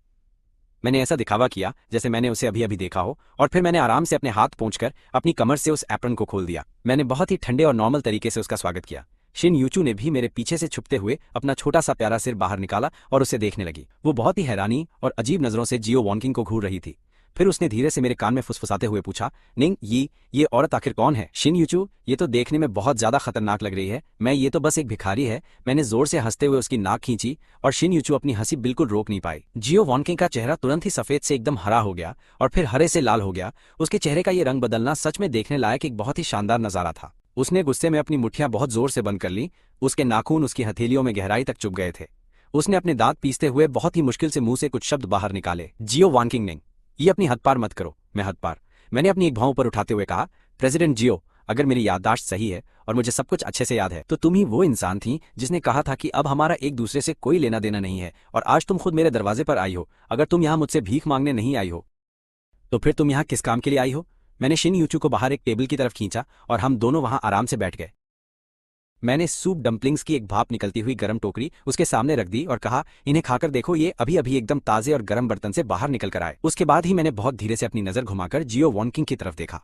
मैंने ऐसा दिखावा किया जैसे मैंने उसे अभी अभी देखा हो और फिर मैंने आराम से अपने हाथ पहुंचकर अपनी कमर से उस एप्रन को खोल दिया। मैंने बहुत ही ठंडे और नॉर्मल तरीके से उसका स्वागत किया। शिन यूचू ने भी मेरे पीछे से छुपते हुए अपना छोटा सा प्यारा सिर बाहर निकाला और उसे देखने लगी। वो बहुत ही हैरानी और अजीब नजरों से जियो वॉन्किंग को घूर रही थी। फिर उसने धीरे से मेरे कान में फुसफुसाते हुए पूछा, निंग, ये औरत आखिर कौन है? शिन यूचू, ये तो देखने में बहुत ज्यादा खतरनाक लग रही है। ये तो बस एक भिखारी है। मैंने जोर से हंसते हुए उसकी नाक खींची और शिन यूचू अपनी हंसी बिल्कुल रोक नहीं पाई। जियो वॉन्किंग का चेहरा तुरंत ही सफेद से एकदम हरा हो गया और फिर हरे से लाल हो गया। उसके चेहरे का ये रंग बदलना सच में देखने लायक एक बहुत ही शानदार नजारा था। उसने गुस्से में अपनी मुट्ठियां बहुत जोर से बंद कर ली। उसके नाखून उसकी हथेलियों में गहराई तक चुभ गए थे। उसने अपने दांत पीसते हुए बहुत ही मुश्किल से मुंह से कुछ शब्द बाहर निकाले। जियो वॉन्किंग ने, ये अपनी हद पार मत करो। मैं हद पार, मैंने अपनी एक भौं पर उठाते हुए कहा, प्रेसिडेंट जियो, अगर मेरी याददाश्त सही है और मुझे सब कुछ अच्छे से याद है तो तुम ही वो इंसान थी जिसने कहा था कि अब हमारा एक दूसरे से कोई लेना देना नहीं है और आज तुम खुद मेरे दरवाजे पर आई हो। अगर तुम यहाँ मुझसे भीख मांगने नहीं आई हो तो फिर तुम यहाँ किस काम के लिए आई हो? मैंने शिन यूचू को बाहर एक टेबल की तरफ खींचा और हम दोनों वहां आराम से बैठ गए। मैंने सूप डम्पलिंग्स की एक भाप निकलती हुई गर्म टोकरी उसके सामने रख दी और कहा, इन्हें खाकर देखो, ये अभी अभी एकदम ताजे और गर्म बर्तन से बाहर निकल कर आए। उसके बाद ही मैंने बहुत धीरे से अपनी नजर घुमाकर जियो वॉन्किंग की तरफ देखा।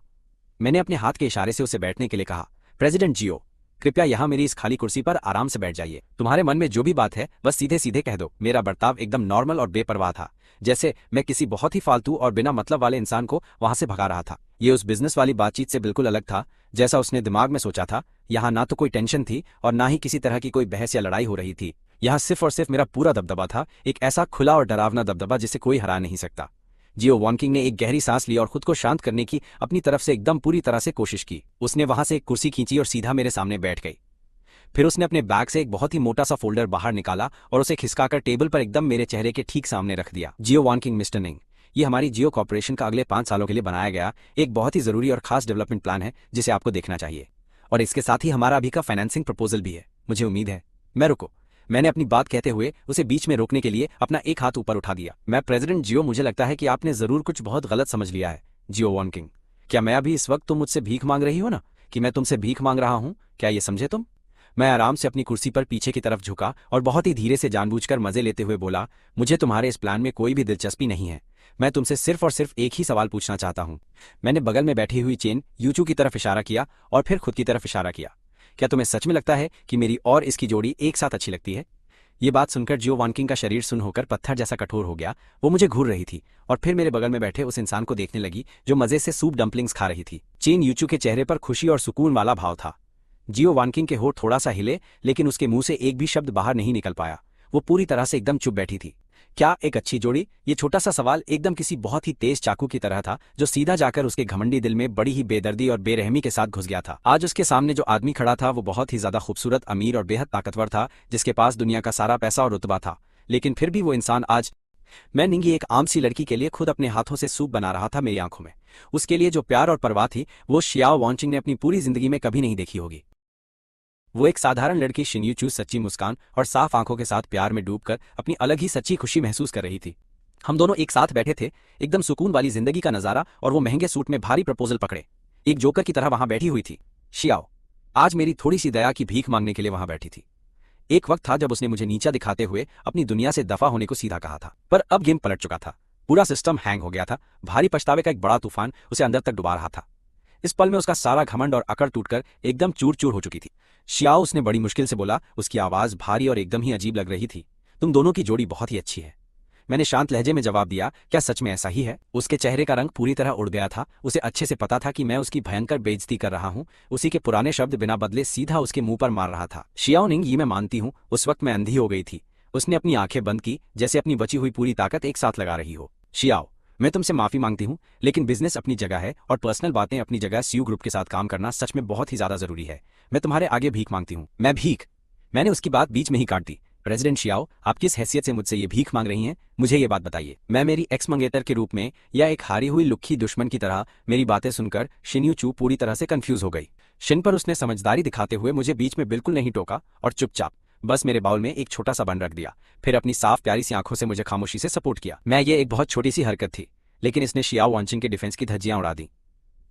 मैंने अपने हाथ के इशारे से उसे बैठने के लिए कहा, प्रेसिडेंट जियो, कृपया यहाँ मेरी इस खाली कुर्सी पर आराम से बैठ जाइए। तुम्हारे मन में जो भी बात है बस सीधे सीधे कह दो। मेरा बर्ताव एकदम नॉर्मल और बेपरवाह था, जैसे मैं किसी बहुत ही फालतू और बिना मतलब वाले इंसान को वहां से भगा रहा था। ये उस बिजनेस वाली बातचीत से बिल्कुल अलग था जैसा उसने दिमाग में सोचा था। यहाँ ना तो कोई टेंशन थी और ना ही किसी तरह की कोई बहस या लड़ाई हो रही थी। यहाँ सिर्फ और सिर्फ मेरा पूरा दबदबा था, एक ऐसा खुला और डरावना दबदबा जिसे कोई हरा नहीं सकता। जियो वॉन्किंग ने एक गहरी सांस ली और खुद को शांत करने की अपनी तरफ से एकदम पूरी तरह से कोशिश की। उसने वहां से एक कुर्सी खींची और सीधा मेरे सामने बैठ गई। फिर उसने अपने बैग से एक बहुत ही मोटा सा फोल्डर बाहर निकाला और उसे खिसकाकर टेबल पर एकदम मेरे चेहरे के ठीक सामने रख दिया। जियो वॉन्किंग, मिस्टर निंग, ये हमारी जियो कॉर्पोरेशन का अगले 5 सालों के लिए बनाया गया एक बहुत ही जरूरी और खास डेवलपमेंट प्लान है जिसे आपको देखना चाहिए, और इसके साथ ही हमारा अभी का फाइनेंसिंग प्रपोजल भी है। मुझे उम्मीद है मैं रुको। मैंने अपनी बात कहते हुए उसे बीच में रोकने के लिए अपना एक हाथ ऊपर उठा दिया। मैं प्रेसिडेंट जियो, मुझे लगता है कि आपने जरूर कुछ बहुत गलत समझ लिया है। जियो वॉन्किंग, क्या मैं अभी इस वक्त तुम मुझसे भीख मांग रही हो ना, कि मैं तुमसे भीख मांग रहा हूं? क्या ये समझे तुम? मैं आराम से अपनी कुर्सी पर पीछे की तरफ झुका और बहुत ही धीरे से जानबूझकर मजे लेते हुए बोला, मुझे तुम्हारे इस प्लान में कोई भी दिलचस्पी नहीं है। मैं तुमसे सिर्फ और सिर्फ एक ही सवाल पूछना चाहता हूँ। मैंने बगल में बैठी हुई चेन यूचू की तरफ इशारा किया और फिर खुद की तरफ इशारा किया। क्या तुम्हें सच में लगता है कि मेरी और इसकी जोड़ी एक साथ अच्छी लगती है? ये बात सुनकर जियो वानकिंग का शरीर सुन होकर पत्थर जैसा कठोर हो गया। वो मुझे घूर रही थी और फिर मेरे बगल में बैठे उस इंसान को देखने लगी जो मजे से सूप डंपलिंग्स खा रही थी। चेन यूचू के चेहरे पर खुशी और सुकून वाला भाव था। जियो वानकिंग के होठ थोड़ा सा हिले, लेकिन उसके मुंह से एक भी शब्द बाहर नहीं निकल पाया। वो पूरी तरह से एकदम चुप बैठी थी। क्या एक अच्छी जोड़ी? ये छोटा सा सवाल एकदम किसी बहुत ही तेज चाकू की तरह था जो सीधा जाकर उसके घमंडी दिल में बड़ी ही बेदर्दी और बेरहमी के साथ घुस गया था। आज उसके सामने जो आदमी खड़ा था वो बहुत ही ज्यादा खूबसूरत, अमीर और बेहद ताकतवर था, जिसके पास दुनिया का सारा पैसा और रुतबा था। लेकिन फिर भी वो इंसान आज मैं निंगी एक आम सी लड़की के लिए खुद अपने हाथों से सूप बना रहा था मेरी आंखों में। उसके लिए जो प्यार और परवाह थी वो शियाओ वानचिंग ने अपनी पूरी जिंदगी में कभी नहीं देखी होगी। वो एक साधारण लड़की शिन्यूचू सच्ची मुस्कान और साफ आंखों के साथ प्यार में डूबकर अपनी अलग ही सच्ची खुशी महसूस कर रही थी। हम दोनों एक साथ बैठे थे, एकदम सुकून वाली जिंदगी का नजारा, और वो महंगे सूट में भारी प्रपोजल पकड़े एक जोकर की तरह वहां बैठी हुई थी। शियाओ आज मेरी थोड़ी सी दया की भीख मांगने के लिए वहां बैठी थी। एक वक्त था जब उसने मुझे नीचा दिखाते हुए अपनी दुनिया से दफा होने को सीधा कहा था, पर अब गेम पलट चुका था। पूरा सिस्टम हैंग हो गया था। भारी पछतावे का एक बड़ा तूफान उसे अंदर तक डुबा रहा था। इस पल में उसका सारा घमंड और अकड़ टूटकर एकदम चूर चूर हो चुकी थी। शियाओ उसने बड़ी मुश्किल से बोला, उसकी आवाज भारी और एकदम ही अजीब लग रही थी। तुम दोनों की जोड़ी बहुत ही अच्छी है। मैंने शांत लहजे में जवाब दिया, क्या सच में ऐसा ही है? उसके चेहरे का रंग पूरी तरह उड़ गया था। उसे अच्छे से पता था कि मैं उसकी भयंकर बेइज्जती कर रहा हूँ। उसी के पुराने शब्द बिना बदले सीधा उसके मुंह पर मार रहा था। शियाओ निंग, ये मैं मानती हूँ, उस वक्त मैं अंधी हो गई थी। उसने अपनी आंखें बंद की, जैसे अपनी बची हुई पूरी ताकत एक साथ लगा रही हो। शियाओ मैं तुमसे माफी मांगती हूँ, लेकिन बिजनेस अपनी जगह है और पर्सनल बातें अपनी जगह। सीयू ग्रुप के साथ काम करना सच में बहुत ही ज्यादा जरूरी है। मैं तुम्हारे आगे भीख मांगती हूँ। मैं भीख? मैंने उसकी बात बीच में ही काट दी। प्रेसिडेंट शियाओ, आप किस हैसियत से मुझसे ये भीख मांग रही हैं? मुझे ये बात बताइए। मैं मेरी एक्स मंगेतर के रूप में या एक हारी हुई लुक्खी दुश्मन की तरह? मेरी बातें सुनकर शिन्यूचू पूरी तरह से कंफ्यूज हो गई। शिन पर उसने समझदारी दिखाते हुए मुझे बीच में बिल्कुल नहीं टोका और चुपचाप बस मेरे बाउल में एक छोटा सा बन रख दिया। फिर अपनी साफ प्यारी सी आंखों से मुझे खामोशी से सपोर्ट किया। मैं ये एक बहुत छोटी सी हरकत थी, लेकिन इसने शियाओ वानचिंग के डिफेंस की धज्जियां उड़ा दी।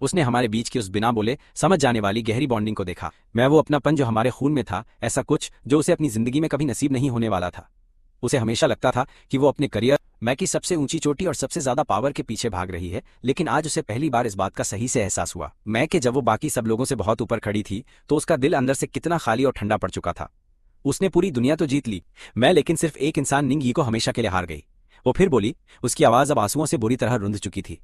उसने हमारे बीच की उस बिना बोले समझ जाने वाली गहरी बॉन्डिंग को देखा। मैं वो अपनापन जो हमारे खून में था, ऐसा कुछ जो उसे अपनी जिंदगी में कभी नसीब नहीं होने वाला था। उसे हमेशा लगता था कि वो अपने करियर मैं की सबसे ऊंची चोटी और सबसे ज्यादा पावर के पीछे भाग रही है, लेकिन आज उसे पहली बार इस बात का सही से एहसास हुआ। मैं कि जब वो बाकी सब लोगों से बहुत ऊपर खड़ी थी तो उसका दिल अंदर से कितना खाली और ठंडा पड़ चुका था। उसने पूरी दुनिया तो जीत ली, मैं लेकिन सिर्फ एक इंसान निंग यी को हमेशा के लिए हार गई। वो फिर बोली, उसकी आवाज अब आंसुओं से बुरी तरह रुंध चुकी थी।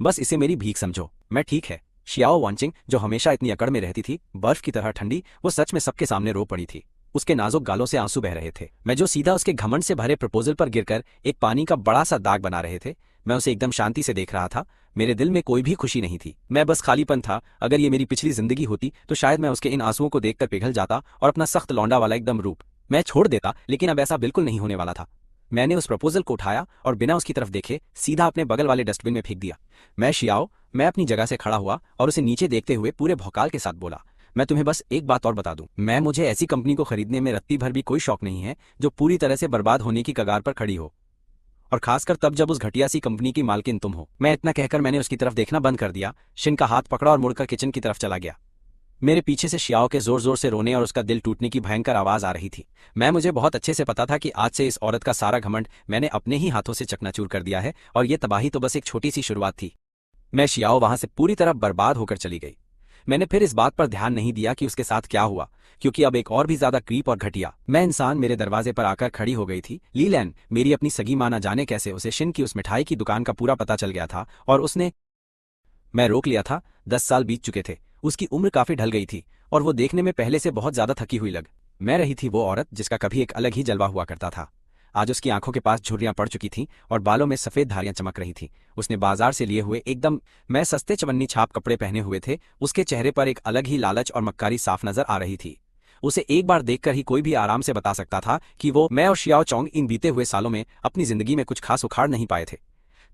बस इसे मेरी भीख समझो, मैं ठीक है। शियाओ वानचिंग जो हमेशा इतनी अकड़ में रहती थी, बर्फ की तरह ठंडी, वो सच में सबके सामने रो पड़ी थी। उसके नाजुक गालों से आंसू बह रहे थे। मैं जो सीधा उसके घमंड से भरे प्रपोजल पर गिरकर एक पानी का बड़ा सा दाग बना रहे थे। मैं उसे एकदम शांति से देख रहा था। मेरे दिल में कोई भी खुशी नहीं थी, मैं बस खालीपन था। अगर ये मेरी पिछली जिंदगी होती तो शायद मैं उसके इन आंसुओं को देखकर पिघल जाता और अपना सख्त लौंडा वाला एकदम रूप मैं छोड़ देता, लेकिन अब ऐसा बिल्कुल नहीं होने वाला था। मैंने उस प्रपोजल को उठाया और बिना उसकी तरफ देखे सीधा अपने बगल वाले डस्टबिन में फेंक दिया। मैं अपनी जगह से खड़ा हुआ और उसे नीचे देखते हुए पूरे भौकाल के साथ बोला, मैं तुम्हें बस एक बात और बता दूं, मुझे ऐसी कंपनी को खरीदने में रत्ती भर भी कोई शौक नहीं है जो पूरी तरह से बर्बाद होने की कगार पर खड़ी हो, और खासकर तब जब उस घटिया सी कंपनी की मालकिन तुम हो। मैं इतना कहकर मैंने उसकी तरफ देखना बंद कर दिया। शिन का हाथ पकड़ा और मुड़कर किचन की तरफ चला गया। मेरे पीछे से शियाओ के जोर जोर से रोने और उसका दिल टूटने की भयंकर आवाज आ रही थी। मुझे बहुत अच्छे से पता था कि आज से इस औरत का सारा घमंड मैंने अपने ही हाथों से चकनाचूर कर दिया है, और ये तबाही तो बस एक छोटी सी शुरुआत थी। शियाओ वहां से पूरी तरह बर्बाद होकर चली गई। मैंने फिर इस बात पर ध्यान नहीं दिया कि उसके साथ क्या हुआ, क्योंकि अब एक और भी ज्यादा क्रीप और घटिया इंसान मेरे दरवाजे पर आकर खड़ी हो गई थी। लीलैन, मेरी अपनी सगी मां, न जाने कैसे उसे शिन की उस मिठाई की दुकान का पूरा पता चल गया था, और उसने मैं रोक लिया था। 10 साल बीत चुके थे, उसकी उम्र काफी ढल गई थी और वो देखने में पहले से बहुत ज्यादा थकी हुई लग मैं रही थी। वो औरत जिसका कभी एक अलग ही जलवा हुआ करता था, आज उसकी आंखों के पास झुर्रियां पड़ चुकी थीं और बालों में सफेद धारियां चमक रही थीं। उसने बाजार से लिए हुए एकदम मैं सस्ते चवन्नी छाप कपड़े पहने हुए थे। उसके चेहरे पर एक अलग ही लालच और मक्कारी साफ नजर आ रही थी। उसे एक बार देखकर ही कोई भी आराम से बता सकता था कि मैं और शियाओ चोंग इन बीते हुए सालों में अपनी जिंदगी में कुछ खास उखाड़ नहीं पाए थे।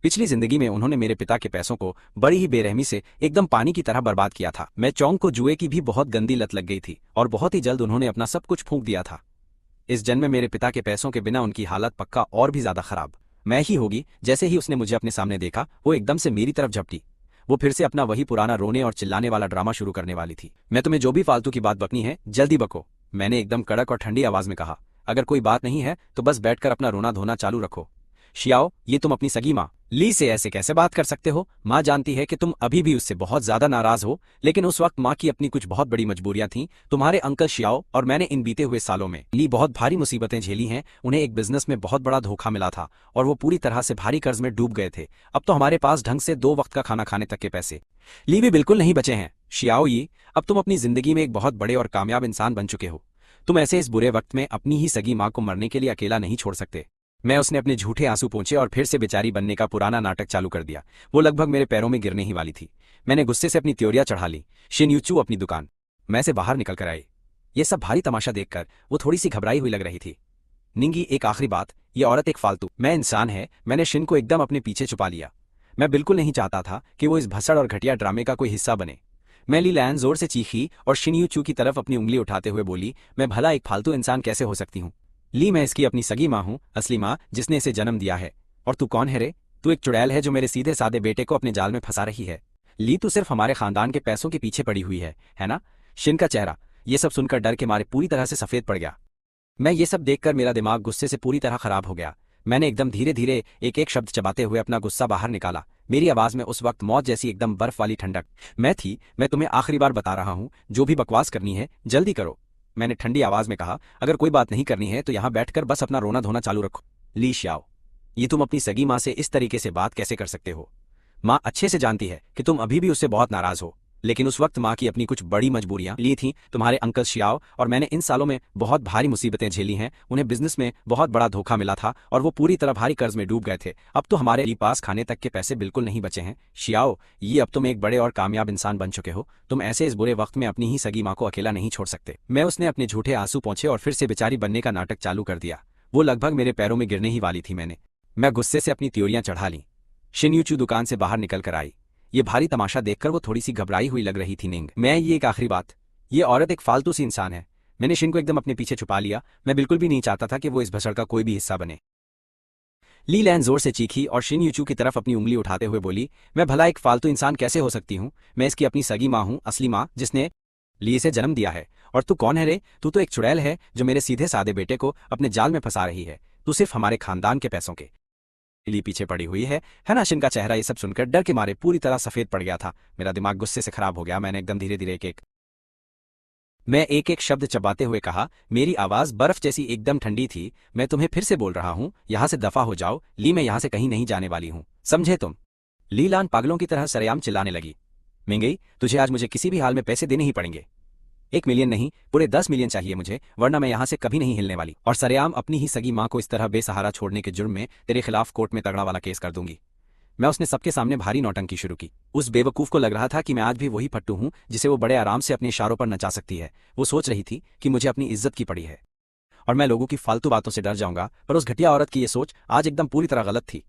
पिछली जिंदगी में उन्होंने मेरे पिता के पैसों को बड़ी ही बेरहमी से एकदम पानी की तरह बर्बाद किया था। चोंग को जुए की भी बहुत गंदी लत लग गई थी और बहुत ही जल्द उन्होंने अपना सब कुछ फूंक दिया था। इस जन्म में मेरे पिता के पैसों के बिना उनकी हालत पक्का और भी ज्यादा खराब मैं ही होगी। जैसे ही उसने मुझे अपने सामने देखा, वो एकदम से मेरी तरफ झपटी। वो फिर से अपना वही पुराना रोने और चिल्लाने वाला ड्रामा शुरू करने वाली थी। मैं तुम्हें जो भी फालतू की बात बकनी है जल्दी बको, मैंने एकदम कड़क और ठंडी आवाज में कहा। अगर कोई बात नहीं है तो बस बैठकर अपना रोना धोना चालू रखो। शियाओ, ये तुम अपनी सगी माँ ली से ऐसे कैसे बात कर सकते हो? माँ जानती है कि तुम अभी भी उससे बहुत ज्यादा नाराज हो, लेकिन उस वक्त माँ की अपनी कुछ बहुत बड़ी मजबूरियां थीं। तुम्हारे अंकल शियाओ और मैंने इन बीते हुए सालों में ली बहुत भारी मुसीबतें झेली हैं। उन्हें एक बिजनेस में बहुत बड़ा धोखा मिला था और वो पूरी तरह से भारी कर्ज में डूब गए थे। अब तो हमारे पास ढंग से 2 वक्त का खाना खाने तक के पैसे ली भी बिल्कुल नहीं बचे हैं। शियाओ ये, अब तुम अपनी जिंदगी में एक बहुत बड़े और कामयाब इंसान बन चुके हो। तुम ऐसे इस बुरे वक्त में अपनी ही सगी माँ को मरने के लिए अकेला नहीं छोड़ सकते। मैं उसने अपने झूठे आंसू पोंछे और फिर से बेचारी बनने का पुराना नाटक चालू कर दिया। वो लगभग मेरे पैरों में गिरने ही वाली थी। मैंने गुस्से से अपनी त्योरियां चढ़ा ली। शिनयूचू अपनी दुकान मैं से बाहर निकल कर आई। ये सब भारी तमाशा देखकर वो थोड़ी सी घबराई हुई लग रही थी। निंगी, एक आखिरी बात, ये औरत एक फालतू मैं इंसान है। मैंने शिन को एकदम अपने पीछे छुपा लिया। मैं बिल्कुल नहीं चाहता था कि वो इस भसड़ और घटिया ड्रामे का कोई हिस्सा बने। मैं ली लैन जोर से चीखी और शिनयूचू की तरफ अपनी उंगली उठाते हुए बोली, मैं भला एक फालतू इंसान कैसे हो सकती हूँ? ली, मैं इसकी अपनी सगी माँ हूँ, असली माँ जिसने इसे जन्म दिया है। और तू कौन है रे? तू एक चुड़ैल है जो मेरे सीधे साधे बेटे को अपने जाल में फंसा रही है। ली, तू सिर्फ हमारे खानदान के पैसों के पीछे पड़ी हुई है ना? शिन का चेहरा ये सब सुनकर डर के मारे पूरी तरह से सफेद पड़ गया। मैं ये सब देखकर मेरा दिमाग गुस्से से पूरी तरह खराब हो गया। मैंने एकदम धीरे धीरे एक एक शब्द चबाते हुए अपना गुस्सा बाहर निकाला। मेरी आवाज में उस वक्त मौत जैसी एकदम बर्फ वाली ठंडक मैं तुम्हें आखिरी बार बता रहा हूँ, जो भी बकवास करनी है जल्दी करो। मैंने ठंडी आवाज में कहा, अगर कोई बात नहीं करनी है तो यहाँ बैठकर बस अपना रोना धोना चालू रखो। ली शियाओ, ये तुम अपनी सगी माँ से इस तरीके से बात कैसे कर सकते हो? माँ अच्छे से जानती है कि तुम अभी भी उससे बहुत नाराज हो, लेकिन उस वक्त माँ की अपनी कुछ बड़ी मजबूरियां ली थीं। तुम्हारे अंकल शियाओ और मैंने इन सालों में बहुत भारी मुसीबतें झेली हैं। उन्हें बिजनेस में बहुत बड़ा धोखा मिला था और वो पूरी तरह भारी कर्ज में डूब गए थे। अब तो हमारे पास खाने तक के पैसे बिल्कुल नहीं बचे हैं। शियाओ ये, अब तुम एक बड़े और कामयाब इंसान बन चुके हो। तुम ऐसे इस बुरे वक्त में अपनी ही सगी माँ को अकेला नहीं छोड़ सकते। मैं उसने अपने झूठे आंसू पोंछे और फिर से बेचारी बनने का नाटक चालू कर दिया। वो लगभग मेरे पैरों में गिरने ही वाली थी। मैं गुस्से से अपनी त्योरियां चढ़ा ली। शिनयूचू दुकान से बाहर निकल कर आई। ये भारी तमाशा देखकर वो थोड़ी सी घबराई हुई लग रही थी। निंग, मैं ये एक आखिरी बात, ये औरत एक फालतू सी इंसान है। मैंने शिन को एकदम अपने पीछे छुपा लिया। मैं बिल्कुल भी नहीं चाहता था कि वो इस भसड़ का कोई भी हिस्सा बने। ली लैन जोर से चीखी और शिनयूचू की तरफ अपनी उंगली उठाते हुए बोली, मैं भला एक फालतू इंसान कैसे हो सकती हूँ? मैं इसकी अपनी सगी माँ हूँ, असली माँ जिसने ली इसे जन्म दिया है। और तू कौन है रे? तू तो एक चुड़ैल है जो मेरे सीधे साधे बेटे को अपने जाल में फंसा रही है। तू सिर्फ हमारे खानदान के पैसों के ली पीछे पड़ी हुई है ना? शिन का चेहरा ये सब सुनकर डर के मारे पूरी तरह सफेद पड़ गया था। मेरा दिमाग गुस्से से खराब हो गया। मैंने एकदम धीरे धीरे एक एक शब्द चबाते हुए कहा। मेरी आवाज बर्फ जैसी एकदम ठंडी थी। मैं तुम्हें फिर से बोल रहा हूँ, यहाँ से दफा हो जाओ। ली, मैं यहाँ से कहीं नहीं जाने वाली हूँ, समझे तुम? ली लान पागलों की तरह सरेआम चिल्लाने लगी। मिंगई, तुझे आज मुझे किसी भी हाल में पैसे देने ही पड़ेंगे। 1 मिलियन नहीं, पूरे 10 मिलियन चाहिए मुझे, वरना मैं यहाँ से कभी नहीं हिलने वाली। और सरेआम अपनी ही सगी माँ को इस तरह बेसहारा छोड़ने के जुर्म में तेरे खिलाफ कोर्ट में तगड़ा वाला केस कर दूंगी। मैं उसने सबके सामने भारी नौटंकी शुरू की। उस बेवकूफ को लग रहा था कि मैं आज भी वही फट्टू हूँ जिसे वो बड़े आराम से अपने इशारों पर नचा सकती है। वो सोच रही थी कि मुझे अपनी इज्जत की पड़ी है और मैं लोगों की फालतू बातों से डर जाऊंगा, पर उस घटिया औरत की ये सोच आज एकदम पूरी तरह गलत थी।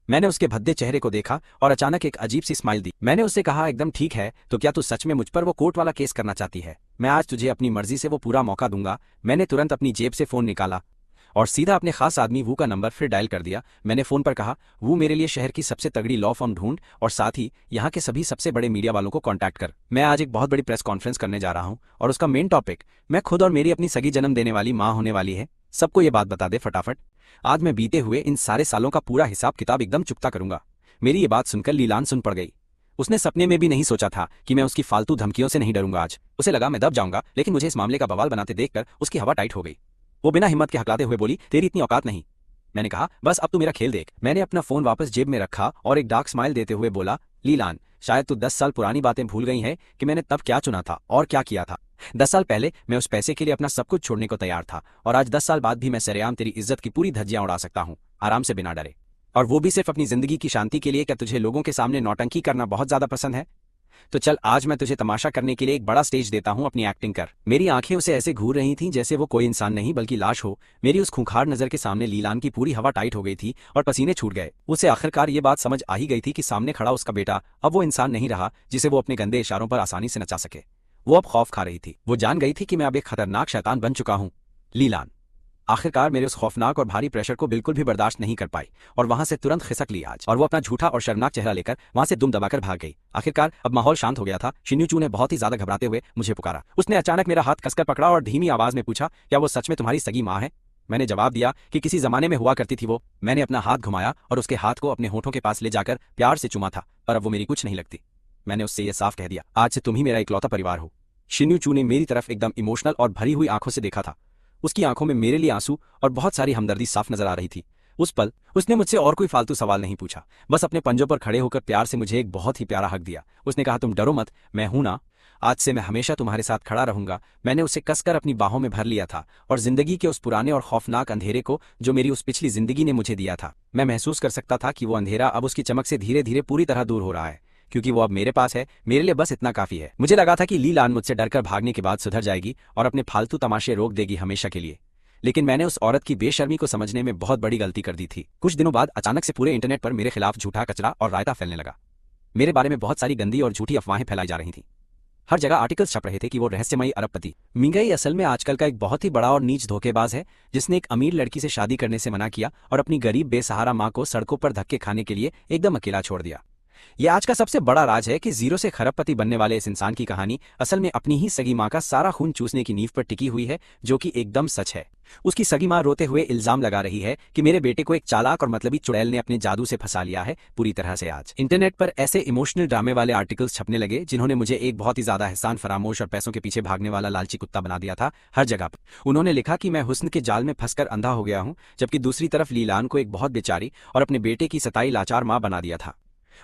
मैंने उसके भद्दे चेहरे को देखा और अचानक एक अजीब सी स्माइल दी। मैंने उससे कहा, एकदम ठीक है, तो क्या तू सच में मुझ पर वो कोर्ट वाला केस करना चाहती है? मैं आज तुझे अपनी मर्जी से वो पूरा मौका दूंगा। मैंने तुरंत अपनी जेब से फोन निकाला और सीधा अपने खास आदमी वू का नंबर फिर डायल कर दिया। मैंने फोन पर कहा, वो मेरे लिए शहर की सबसे तगड़ी लॉ फर्म ढूंढ और साथ ही यहाँ के सभी सबसे बड़े मीडिया वालों को कांटेक्ट कर। मैं आज एक बहुत बड़ी प्रेस कॉन्फ्रेंस करने जा रहा हूँ और उसका मेन टॉपिक मैं खुद और मेरी अपनी सगी जन्म देने वाली माँ होने वाली है। सबको ये बात बता दे फटाफट। आज मैं बीते हुए इन सारे सालों का पूरा हिसाब किताब एकदम चुकता करूंगा। मेरी ये बात सुनकर लीलान सुन पड़ गई। उसने सपने में भी नहीं सोचा था कि मैं उसकी फालतू धमकियों से नहीं डरूंगा। आज उसे लगा मैं दब जाऊंगा, लेकिन मुझे इस मामले का बवाल बनाते देखकर उसकी हवा टाइट हो गई। वो बिना हिम्मत के हकलाते हुए बोली, तेरी इतनी औकात नहीं। मैंने कहा, बस अब तू मेरा खेल देख। मैंने अपना फोन वापस जेब में रखा और एक डार्क स्माइल देते हुए बोला, लीलान, शायद तू 10 साल पुरानी बातें भूल गई है कि मैंने तब क्या चुना था और क्या किया था। 10 साल पहले मैं उस पैसे के लिए अपना सब कुछ छोड़ने को तैयार था और आज 10 साल बाद भी मैं सरेआम तेरी इज्जत की पूरी धज्जियां उड़ा सकता हूँ, आराम से बिना डरे, और वो भी सिर्फ अपनी जिंदगी की शांति के लिए। क्या तुझे लोगों के सामने नौटंकी करना बहुत ज्यादा पसंद है? तो चल, आज मैं तुझे तमाशा करने के लिए एक बड़ा स्टेज देता हूँ, अपनी एक्टिंग कर। मेरी आंखें उसे ऐसे घूर रही थीं जैसे वो कोई इंसान नहीं बल्कि लाश हो। मेरी उस खूंखार नजर के सामने लीलान की पूरी हवा टाइट हो गई थी और पसीने छूट गए। उसे आखिरकार ये बात समझ आ ही गई थी कि सामने खड़ा उसका बेटा अब वो इंसान नहीं रहा जिसे वो अपने गंदे इशारों पर आसानी से नचा सके। वो अब खौफ खा रही थी। वो जान गई थी कि मैं अब एक खतरनाक शैतान बन चुका हूँ। लीलान, आखिरकार मेरे उस खौफनाक और भारी प्रेशर को बिल्कुल भी बर्दाश्त नहीं कर पाई और वहां से तुरंत खिसक ली आज, और वो अपना झूठा और शर्मनाक चेहरा लेकर वहां से दुम दबाकर भाग गई। आखिरकार अब माहौल शांत हो गया था। शिन्यूचू ने बहुत ही ज्यादा घबराते हुए मुझे पुकारा। उसने अचानक मेरा हाथ कसकर पकड़ा और धीमी आवाज में पूछा, क्या वो सच में तुम्हारी सगी माँ है? मैंने जवाब दिया कि किसी जमाने में हुआ करती थी वो। मैंने अपना हाथ घुमाया और उसके हाथ को अपने होठों के पास ले जाकर प्यार से चुमा था, पर अब वो मेरी कुछ नहीं लगती। मैंने उससे यह साफ कह दिया, आज से तुम ही मेरा इकलौता परिवार हो। शिन्यूचू ने मेरी तरफ एकदम इमोशनल और भरी हुई आंखों से देखा था। उसकी आंखों में मेरे लिए आंसू और बहुत सारी हमदर्दी साफ नजर आ रही थी। उस पल उसने मुझसे और कोई फालतू सवाल नहीं पूछा, बस अपने पंजों पर खड़े होकर प्यार से मुझे एक बहुत ही प्यारा हक दिया। उसने कहा, तुम डरो मत, मैं हूं ना, आज से मैं हमेशा तुम्हारे साथ खड़ा रहूंगा। मैंने उसे कसकर अपनी बाहों में भर लिया था और जिंदगी के उस पुराने और खौफनाक अंधेरे को जो मेरी उस पिछली जिंदगी ने मुझे दिया था, मैं महसूस कर सकता था कि वो अंधेरा अब उसकी चमक से धीरे धीरे पूरी तरह दूर हो रहा है, क्योंकि वो अब मेरे पास है। मेरे लिए बस इतना काफी है। मुझे लगा था कि ली लान मुझसे डरकर भागने के बाद सुधर जाएगी और अपने फालतू तमाशे रोक देगी हमेशा के लिए, लेकिन मैंने उस औरत की बेशर्मी को समझने में बहुत बड़ी गलती कर दी थी। कुछ दिनों बाद अचानक से पूरे इंटरनेट पर मेरे खिलाफ झूठा कचरा और रायता फैलने लगा। मेरे बारे में बहुत सारी गंदी और झूठी अफवाहें फैलाई जा रही थीं। हर जगह आर्टिकल्स छप रहे थे कि वो रहस्यमयी अरबपति मिंगई असल में आजकल का एक बहुत ही बड़ा और नीच धोखेबाज है, जिसने एक अमीर लड़की से शादी करने से मना किया और अपनी गरीब बेसहारा माँ को सड़कों पर धक्के खाने के लिए एकदम अकेला छोड़ दिया। ये आज का सबसे बड़ा राज है कि जीरो से खरबपति बनने वाले इस इंसान की कहानी असल में अपनी ही सगी माँ का सारा खून चूसने की नींव पर टिकी हुई है, जो कि एकदम सच है। उसकी सगी माँ रोते हुए इल्जाम लगा रही है कि मेरे बेटे को एक चालाक और मतलबी चुड़ैल ने अपने जादू से फंसा लिया है पूरी तरह से। आज इंटरनेट पर ऐसे इमोशनल ड्रामे वाले आर्टिकल्स छपने लगे जिन्होंने मुझे एक बहुत ही ज्यादा एहसान फरामोश और पैसों के पीछे भागने वाला लालची कुत्ता बना दिया था। हर जगह पर उन्होंने लिखा कि मैं हुस्न के जाल में फंसकर अंधा हो गया हूँ, जबकि दूसरी तरफ लीलान को एक बहुत बेचारी और अपने बेटे की सताई लाचार माँ बना दिया था।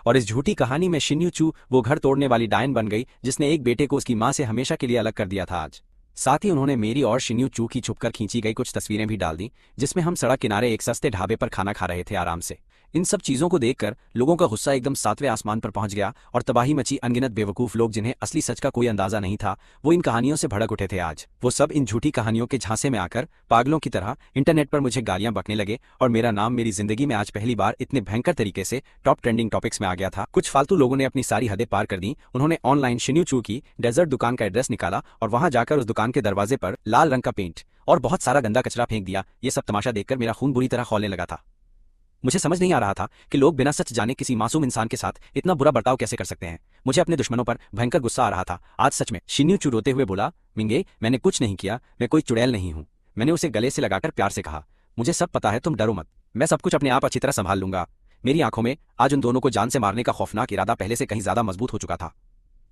और इस झूठी कहानी में शिन्यूचू वो घर तोड़ने वाली डायन बन गई जिसने एक बेटे को उसकी मां से हमेशा के लिए अलग कर दिया था। आज साथ ही उन्होंने मेरी और शिन्यूचू की छुपकर खींची गई कुछ तस्वीरें भी डाल दी, जिसमें हम सड़क किनारे एक सस्ते ढाबे पर खाना खा रहे थे आराम से। इन सब चीजों को देखकर लोगों का गुस्सा एकदम सातवें आसमान पर पहुंच गया और तबाही मची। अनगिनत बेवकूफ लोग जिन्हें असली सच का कोई अंदाजा नहीं था, वो इन कहानियों से भड़क उठे थे। आज वो सब इन झूठी कहानियों के झांसे में आकर पागलों की तरह इंटरनेट पर मुझे गालियां बकने लगे और मेरा नाम मेरी जिंदगी में आज पहली बार इतने भयंकर तरीके से टॉप ट्रेंडिंग टॉपिक्स में आ गया था। कुछ फालतू लोगों ने अपनी सारी हदें पार कर दी। उन्होंने ऑनलाइन शिन्यूचू की डेजर्ट दुकान का एड्रेस निकाला और वहां जाकर उस दुकान के दरवाजे पर लाल रंग का पेंट और बहुत सारा गंदा कचरा फेंक दिया। ये सब तमाशा देखकर मेरा खून बुरी तरह खौलने लगा था। मुझे समझ नहीं आ रहा था कि लोग बिना सच जाने किसी मासूम इंसान के साथ इतना बुरा बर्ताव कैसे कर सकते हैं। मुझे अपने दुश्मनों पर भयंकर गुस्सा आ रहा था आज सच में। शिन्यूचू रोते हुए बोला, मिंगे मैंने कुछ नहीं किया, मैं कोई चुड़ैल नहीं हूं। मैंने उसे गले से लगाकर प्यार से कहा, मुझे सब पता है, तुम डरो मत, मैं सब कुछ अपने आप अच्छी तरह संभाल लूंगा। मेरी आंखों में आज उन दोनों को जान से मारने का खौफनाक इरादा पहले से कहीं ज्यादा मजबूत हो चुका था।